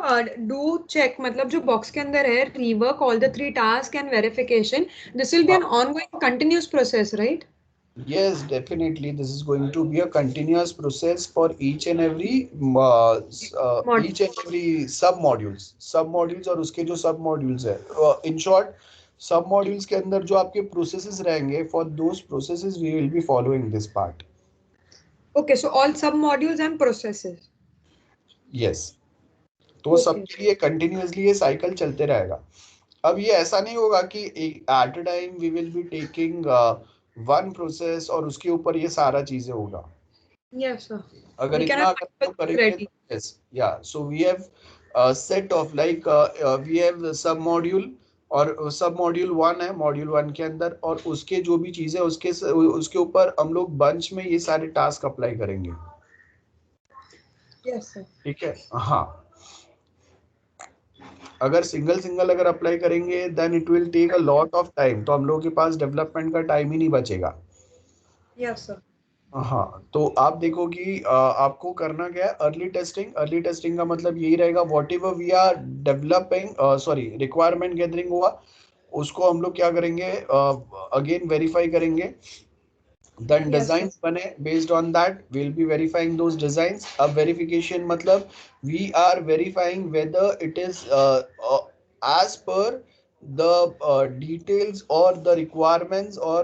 डू चेक मतलब जो बॉक्स के अंदर है, rework all the 3 tasks and verification, this will be an ongoing continuous process, right? Yes, definitely. This is going to be a continuous process for each and every Module. each and every sub modules, और उसके जो सब modules है, in short सब modules के अंदर जो आपके प्रोसेसेस रहेंगे, for those processes we will be following this part. Okay, so all sub modules and processes. Yes, तो सबके लिए कंटिन्यूअसली ये साइकिल चलते रहेगा। अब ये ऐसा नहीं होगा कि at a time we will be taking one process और उसके ऊपर ये सारा चीजें होगा। Yes, sir. अगर We इतना cannot अगर तो करेंगे ready. यस या so we have set of like we have sub module, और सब मॉड्यूल 1 है, मॉड्यूल 1 के अंदर, और उसके जो भी चीजें उसके ऊपर हम लोग बंच में ये सारे टास्क अप्लाई करेंगे। Yes, sir. ठीक है, हाँ, अगर सिंगल सिंगल अगर अप्लाई करेंगे then it will take a lot of time, तो हम लोगों के पास डेवलपमेंट का टाइम ही नहीं बचेगा। Yes, sir. हाँ, तो आप देखो कि आपको करना क्या है, अर्ली टेस्टिंग। अर्ली टेस्टिंग का मतलब यही रहेगा, whatever we are developing, sorry requirement gathering हुआ उसको हम लोग क्या करेंगे, अगेन वेरीफाई करेंगे, then designs बने, based on that we'll be verifying those designs। अब verification मतलब we are verifying whether it is as per the details or the requirements or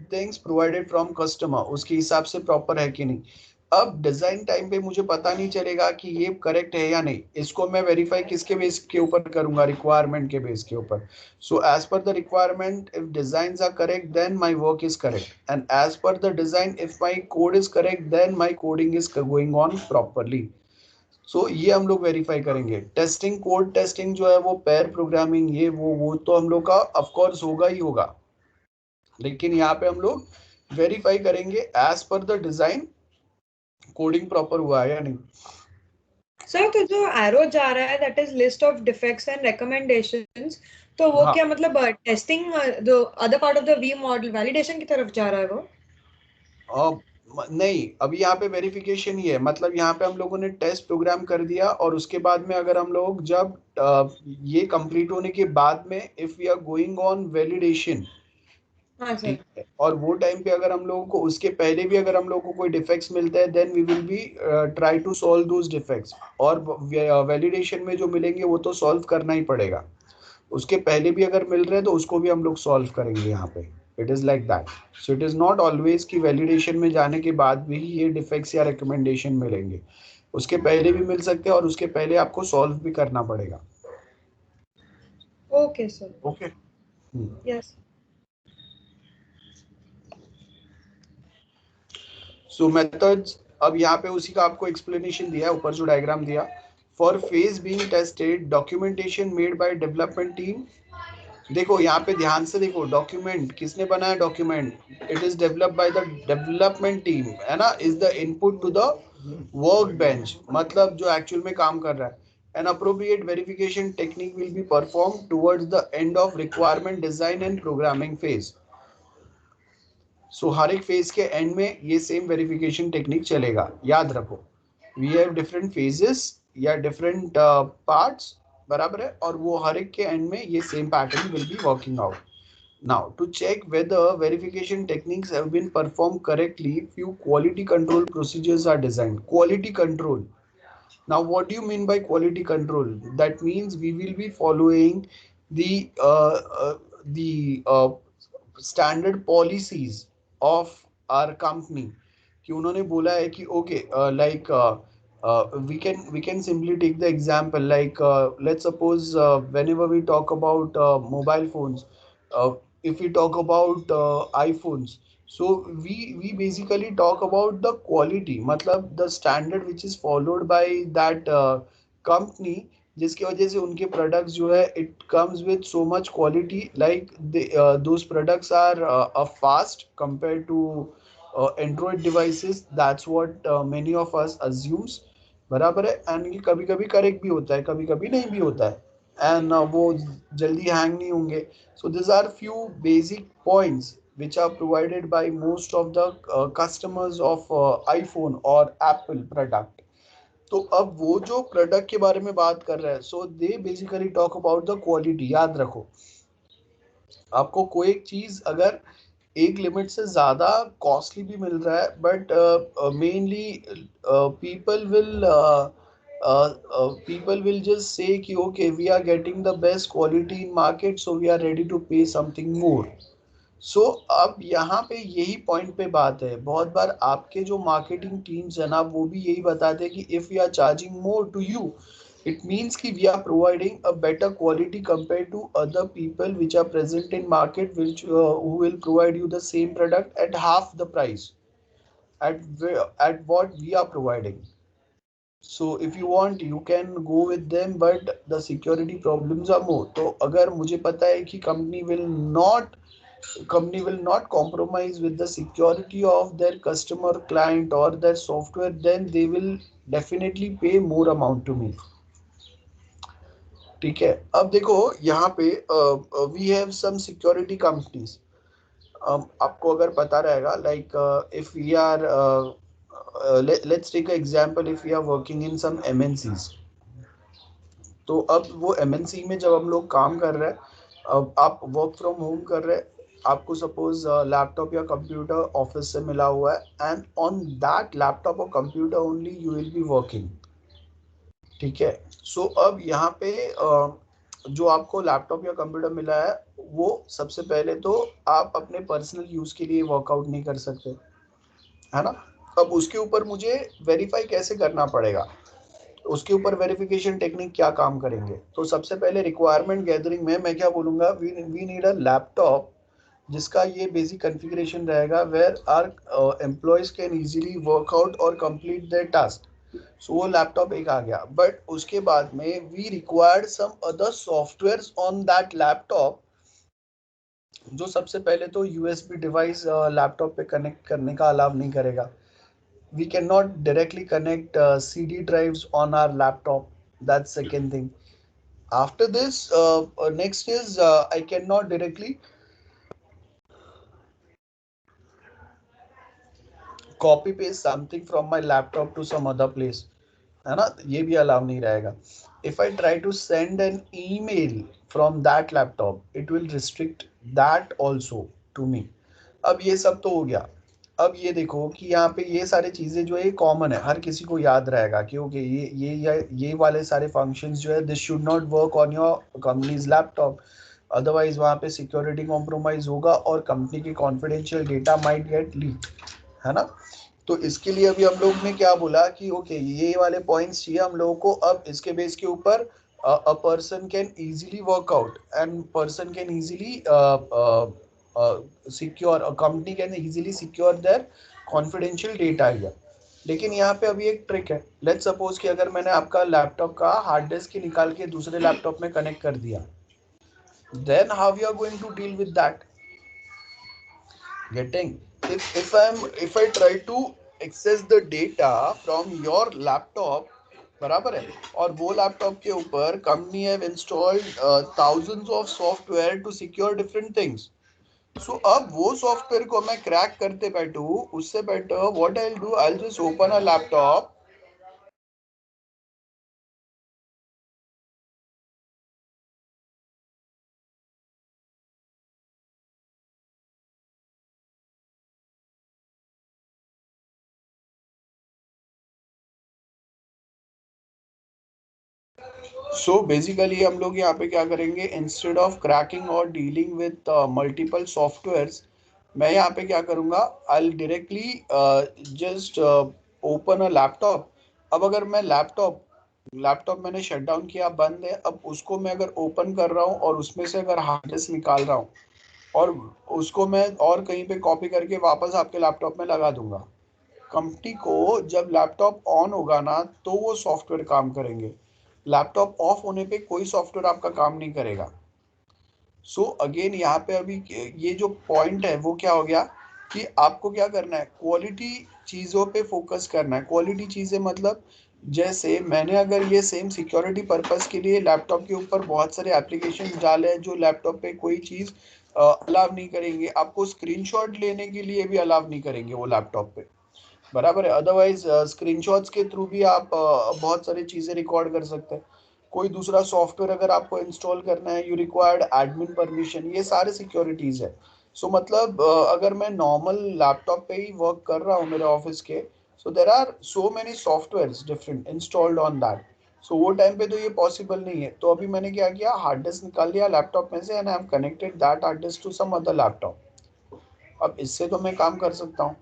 things provided from customer, उसके हिसाब से proper है कि नहीं। अब डिजाइन टाइम पे मुझे पता नहीं चलेगा कि ये करेक्ट है या नहीं, इसको मैं वेरीफाई किसके बेस के ऊपर करूंगा, रिक्वायरमेंट के बेस के ऊपर। So as per the requirement, if designs are correct, then my work is correct. And as per the design, if my code is correct, then my coding is going on properly. So ये हम लोग verify करेंगे। Testing, code testing जो है वो pair programming, ये वो तो हम लोग का ऑफ कोर्स होगा ही होगा, लेकिन यहाँ पे हम लोग वेरीफाई करेंगे as per the design coding proper हुआ है या नहीं। सर तो जो एरो जा रहा है that is list of defects and recommendations, तो वो हाँ क्या मतलब testing the other part of the V model validation की तरफ जा रहा है वो? नहीं, अभी यहाँ पे वेरिफिकेशन ही है, मतलब यहाँ पे हम लोगों ने टेस्ट प्रोग्राम कर दिया और उसके बाद में अगर हम लोग जब ये कंप्लीट होने के बाद में if we are going on validation, हाँ ठीक सर। है, और वो टाइम पे अगर हम लोगों को उसके पहले भी अगर हम लोगों को कोई डिफेक्ट्स मिलता है then we will be try to solve those defects, और वैलिडेशन में जो मिलेंगे वो तो सॉल्व करना ही पड़ेगा। उसके पहले भी अगर मिल रहे हैं तो उसको भी हम लोग सॉल्व करेंगे यहाँ पे। It is like that. So it is not always कि वैलिडेशन में जाने के बाद भी ये डिफेक्ट्स या रिकमेंडेशन मिलेंगे, उसके पहले भी मिल सकते हैं और उसके पहले आपको सॉल्व भी करना पड़ेगा। Okay sir. ओके। यस। सो मेथड्स, अब यहाँ पे उसी का आपको एक्सप्लेनेशन दिया है, ऊपर जो डायग्राम दिया। For phase being tested documentation made by development team. देखो यहाँ पे ध्यान से देखो, डॉक्यूमेंट किसने बनाया, document it is developed by the development team, है ना, is the input to the work bench, मतलब जो एक्चुअल में काम कर रहा है। An appropriate verification technique will be perform towards the end of requirement design and programming phase. So हर एक फेज के एंड में ये सेम वेरिफिकेशन टेक्निक चलेगा, याद रखो। वी हैव डिफरेंट फेजेस या डिफरेंट पार्ट्स, बराबर है, और वो हर एक के एंड में ये same pattern will be working out. Now, to check whether verification techniques have been performed correctly, few quality control procedures are designed. Quality control. Now, what do you mean by quality control? That means we will be following the uh, uh, the standard policies of our company. कि उन्होंने बोला है कि okay, we can simply take the example like let's suppose whenever we talk about mobile phones, uh, if we talk about iPhones, so we basically talk about the quality, मतलब the standard which is followed by that company, जिसकी वजह से उनके products जो है it comes with so much quality, like those products are fast compare to Android devices, that's what many of us assumes, बराबर है। And ये कभी कभी करेक्ट भी होता है, कभी कभी नहीं भी होता है, एंड वो जल्दी हैंग नहीं होंगे। So this are few basic points which are provided by most of the customers of iPhone or Apple product। तो अब वो जो प्रोडक्ट के बारे में बात कर रहे हैं, so they basically talk about the quality. याद रखो, आपको कोई एक चीज अगर एक लिमिट से ज्यादा कॉस्टली भी मिल रहा है, but mainly people will people will just say कि okay, we are getting the best quality in market, so we are ready to pay something more। सो अब यहाँ पे यही पॉइंट पे बात है, बहुत बार आपके जो मार्केटिंग टीम्स है ना, वो भी यही बताते हैं कि if we are charging more to you, it means कि we are providing a better quality compared to other people which are present in market, which who will provide you the same product at half the price at what we are providing। So if you want you can go with them, but the security problems are more। तो अगर मुझे पता है कि company will not compromise with the security of their customer, client or their software, then they will definitely pay more amount to me। ठीक है, अब देखो यहाँ पे we have some security companies. आपको अगर पता रहेगा like if we are let's take a example, if we are working in some MNCs. तो अब वो एमएनसी में जब हम लोग काम कर रहे हैं, अब आप वर्क फ्रॉम होम कर रहे हैं, आपको सपोज लैपटॉप या कंप्यूटर ऑफिस से मिला हुआ है, एंड ऑन दैट लैपटॉप और computer only you will be working. ठीक है, सो अब यहाँ पे जो आपको लैपटॉप या कंप्यूटर मिला है, वो सबसे पहले तो आप अपने पर्सनल यूज के लिए वर्कआउट नहीं कर सकते, है ना। अब उसके ऊपर मुझे वेरीफाई कैसे करना पड़ेगा, उसके ऊपर वेरिफिकेशन टेक्निक क्या काम करेंगे। तो सबसे पहले रिक्वायरमेंट गैदरिंग में मैं क्या बोलूंगा, वी नीड अ लैपटॉप जिसका ये बेसिक कॉन्फ़िगरेशन रहेगा where are employees can easily work out और कंप्लीट देयर टास्क। सो वो लैपटॉप एक आ गया, बट उसके बाद में we required some other software on that laptop, जो सबसे पहले तो यूएसबी डिवाइस लैपटॉप पे कनेक्ट करने का अलाउ नहीं करेगा। we cannot directly connect CD drives on our laptop. That's second thing. After this, next is I cannot directly copy paste something from my laptop to some other place, है ना, ये भी allow नहीं रहेगा. If I try to send an email from that laptop, it will restrict that also to me. अब ये सब तो हो गया. अब ये देखो कि यहाँ पे ये सारी चीजें जो है कॉमन है, हर किसी को याद रहेगा कि ओके ये वाले सारे फंक्शंस जो है this should not work on your companies laptop, otherwise वहाँ पे सिक्योरिटी कॉम्प्रोमाइज होगा और कंपनी की confidential data might get leak, है ना. तो इसके लिए अभी हम लोग ने क्या बोला कि ओके ये वाले पॉइंट्स चाहिए हम लोगों को. अब इसके बेस के ऊपर a person can easily work out and person can easily secure, a company can easily secure their confidential data here. लेकिन यहाँ पे अभी एक ट्रिक है. लेट्स सपोज कि अगर मैंने आपका लैपटॉप का हार्ड डिस्क निकाल के दूसरे लैपटॉप में कनेक्ट कर दिया, then how you are going to deal with that? Getting, if I try to access the data from your laptop, बराबर है, और वो लैपटॉप के ऊपर company have installed thousands of software to secure different things. सो अब वो software को मैं क्रैक करते बैठू, उससे better what I will do, I will just open a laptop. So basically हम लोग यहाँ पे क्या करेंगे, इंस्टेड ऑफ क्रैकिंग और डीलिंग विद मल्टीपल सॉफ्टवेयर्स, मैं यहाँ पे क्या करूँगा, I directly just open a laptop. अब अगर मैं लैपटॉप मैंने शट डाउन किया, बंद है, अब उसको मैं अगर ओपन कर रहा हूँ और उसमें से अगर हार्ड डिस्क निकाल रहा हूँ और उसको मैं और कहीं पे कॉपी करके वापस आपके लैपटॉप में लगा दूंगा, कंपनी को जब लैपटॉप ऑन होगा ना तो वो सॉफ्टवेयर काम करेंगे. लैपटॉप ऑफ होने पे कोई सॉफ्टवेयर आपका काम नहीं करेगा. सो अगेन यहाँ पे अभी ये जो पॉइंट है वो क्या हो गया कि आपको क्या करना है, क्वालिटी चीज़ों पे फोकस करना है. क्वालिटी चीज़ें मतलब जैसे मैंने अगर ये सेम सिक्योरिटी पर्पस के लिए लैपटॉप के ऊपर बहुत सारे एप्लीकेशन डाले हैं जो लैपटॉप पे कोई चीज़ अलाउ नहीं करेंगे, आपको स्क्रीनशॉट लेने के लिए भी अलाउ नहीं करेंगे वो लैपटॉप पे, बराबर है. अदरवाइज स्क्रीनशॉट्स के थ्रू भी आप बहुत सारी चीज़ें रिकॉर्ड कर सकते हैं. कोई दूसरा सॉफ्टवेयर अगर आपको इंस्टॉल करना है, यू रिक्वायर्ड एडमिन परमिशन, ये सारे सिक्योरिटीज़ है. सो मतलब अगर मैं नॉर्मल लैपटॉप पे ही वर्क कर रहा हूँ मेरे ऑफिस के, so there are so many software different installed on that. So वो टाइम पे तो ये पॉसिबल नहीं है. तो अभी मैंने क्या किया, हार्ड डिस्क निकाल लिया लैपटॉप में से and I have connected that hard disk to some other laptop. अब इससे तो मैं काम कर सकता हूँ.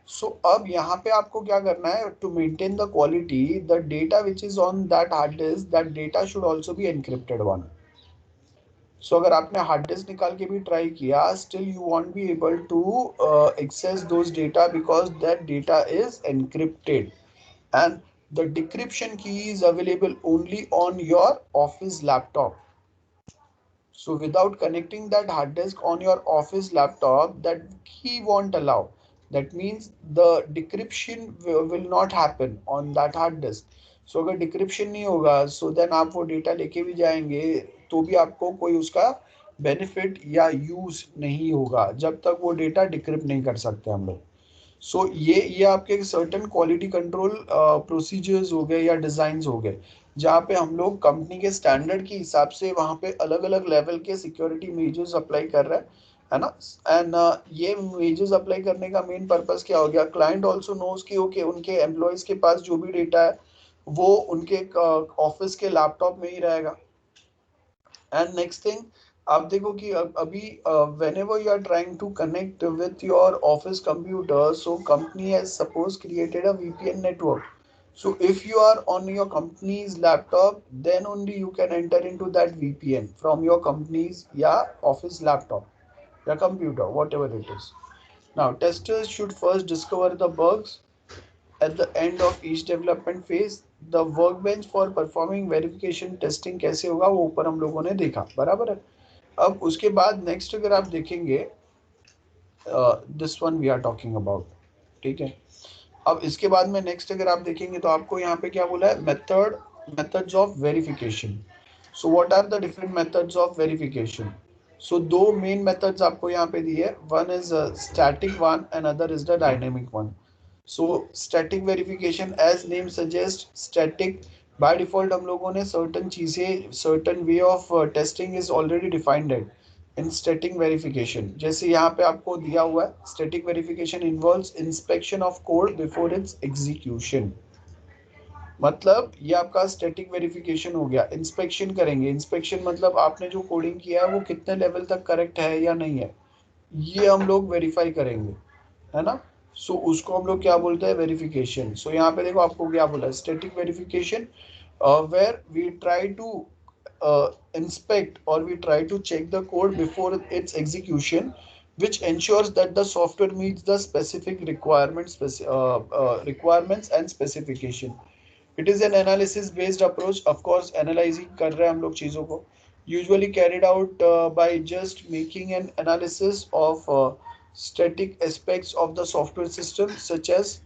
सो अब यहाँ पे आपको क्या करना है, to maintain the quality, the data which is on that hard disk, that data should also be encrypted one. So अगर आपने हार्ड डिस्क निकाल के भी ट्राई किया, still you won't be able to access those data because that data is encrypted and the decryption key is available only on your office laptop. So without connecting that hard disk on your office laptop, that key won't allow. That means the decryption will not happen on that hard disk. So अगर decryption नहीं होगा, so then आप वो data लेके भी जाएंगे तो भी आपको कोई उसका benefit या use नहीं होगा जब तक वो data decrypt नहीं कर सकते हम लोग. सो ये आपके सर्टेन क्वालिटी कंट्रोल प्रोसीजर्स हो गए या डिजाइन हो गए जहाँ पे हम लोग कंपनी के स्टैंडर्ड के हिसाब से वहाँ पे अलग अलग लेवल के सिक्योरिटी मेजर्स अप्लाई कर रहे हैं, है ना. एंड ये मेजर्स अप्लाई करने का मेन पर्पस क्या हो गया, क्लाइंट ऑल्सो नोज कि ओके उनके एम्प्लॉयज के पास जो भी डेटा है वो उनके ऑफिस के लैपटॉप में ही रहेगा. एंड नेक्स्ट थिंग, आप देखो कि अभी whenever you are trying to connect with your office computer, so company has suppose created a VPN network. So if you are on your company's laptop, then only you can enter into that VPN from your company's office laptop, your computer, whatever it is. Now testers should first discover the bugs at the end of each development phase. The workbench for performing verification testing कैसे होगा वो ऊपर हम लोगों ने देखा, बराबर है. अब उसके बाद नेक्स्ट अगर आप देखेंगे, this one we are talking about, ठीक है. अब इसके बाद में नेक्स्ट अगर आप देखेंगे तो आपको यहाँ पे क्या बोला है, methods of verification. So what are the different methods of verification. So दो मेन मेथड्स आपको यहाँ पे दिए, one is static one and other is the dynamic one. So static verification as name suggest, static by default हम लोगों ने certain चीजें, certain way of testing is already defined in static verification. जैसे यहाँ पे आपको दिया हुआ है, static verification involves inspection of code before it's execution. मतलब ये आपका स्टैटिक वेरिफिकेशन हो गया. इंस्पेक्शन करेंगे, इंस्पेक्शन मतलब आपने जो कोडिंग किया है वो कितने लेवल तक करेक्ट है या नहीं है, ये हम लोग वेरीफाई करेंगे, है ना. सो उसको हम लोग क्या बोलते हैं, वेरिफिकेशन. सो यहाँ पे देखो आपको क्या बोला है, static verification where we try to inspect or we try to check the code before its execution, which ensures that the software meets the specific requirements and specification. It is an analysis based approach. Of course analyzing कर रहे हैं हम लोग चीज़ों को, usually carried out by just making an analysis of static aspects of the software system such as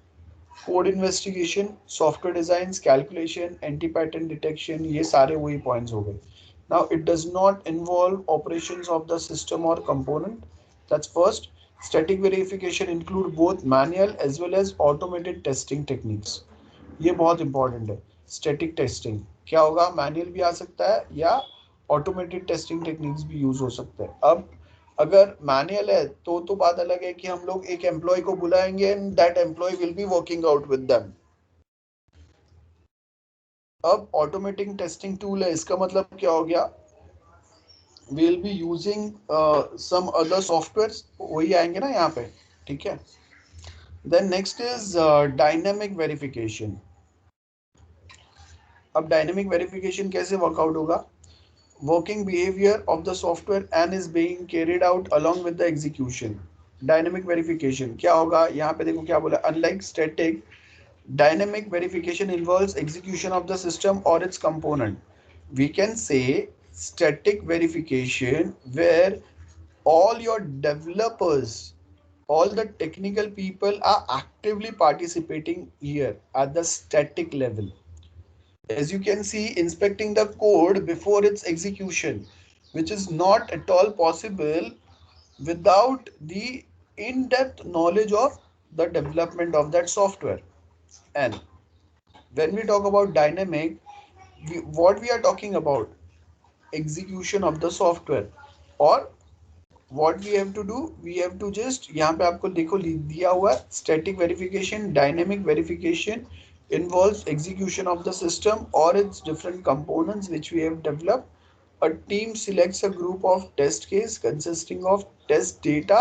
code investigation, software design, calculation, anti pattern detection, ये सारे वही पॉइंट्स हो गए. Now it does not involve operations of the system और component. That's first. Static verification include both manual as well as automated testing techniques. ये बहुत important है. Static testing क्या होगा, मैनुअल भी आ सकता है या ऑटोमेटेड टेस्टिंग टेक्निक्स भी यूज हो सकते हैं. अब अगर मैनुअल है तो बात अलग है कि हम लोग एक एम्प्लॉय को बुलाएंगे and that employee will be working out with them. अब ऑटोमेटिक टेस्टिंग टूल है, इसका मतलब क्या हो गया, we will be using some other software, वही आएंगे ना यहाँ पे, ठीक है. Then next is dynamic verification. अब डायनेमिक वेरिफिकेशन कैसे वर्कआउट होगा, working behavior of the software and is being carried out along with the execution. Dynamic verification क्या होगा, यहाँ पे देखो क्या बोला, unlike static, dynamic verification involves execution of the system or its component. We can say static verification where all your developers, all the technical people are actively participating here at the static level. As you can see, inspecting the code before its execution, which is not at all possible without the in-depth knowledge of the development of that software. And when we talk about dynamic, what we are talking about, execution of the software, or what we have to do, we have to just, यहाँ पे आपको देखो दिया हुआ है, static verification, dynamic verification involves execution of the system or its different components which we have developed. A team selects a group of test case consisting of test data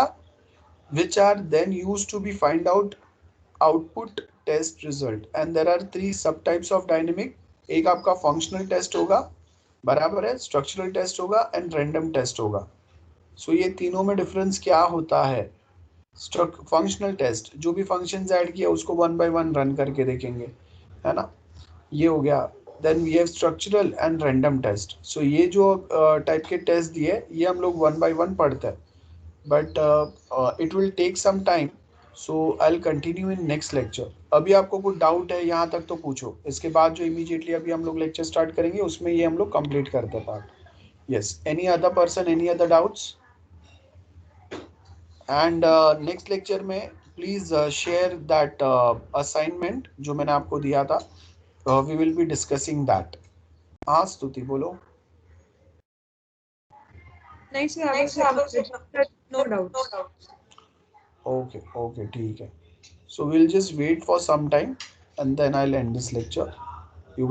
which are then used to be find out output test result. And there are three subtypes of dynamic. एक आपका functional test होगा, बराबर है, structural test होगा and random test होगा. सो ये तीनों में डिफरेंस क्या होता है. फंक्शनल टेस्ट, जो भी फंक्शंस ऐड किया उसको वन बाय वन रन करके देखेंगे, है ना, ये हो गया. Then we have structural and random test. So ये जो टाइप के टेस्ट दिए ये हम लोग वन बाय वन पढ़ते हैं, but it will take some time. So I will continue in next lecture. अभी आपको कुछ डाउट है यहाँ तक तो पूछो, इसके बाद जो इमीडिएटली अभी हम लोग लेक्चर स्टार्ट करेंगे उसमें ये हम लोग कंप्लीट करते हैं part. Yes, any other person, any other doubts? And next lecture में प्लीज शेयर दैट असाइनमेंट जो मैंने आपको दिया था, we will be discussing that. हाँ स्तुति बोलो. नहीं सर, नो डाउट. ओके ठीक है. So will just wait for some time and then I'll end this lecture.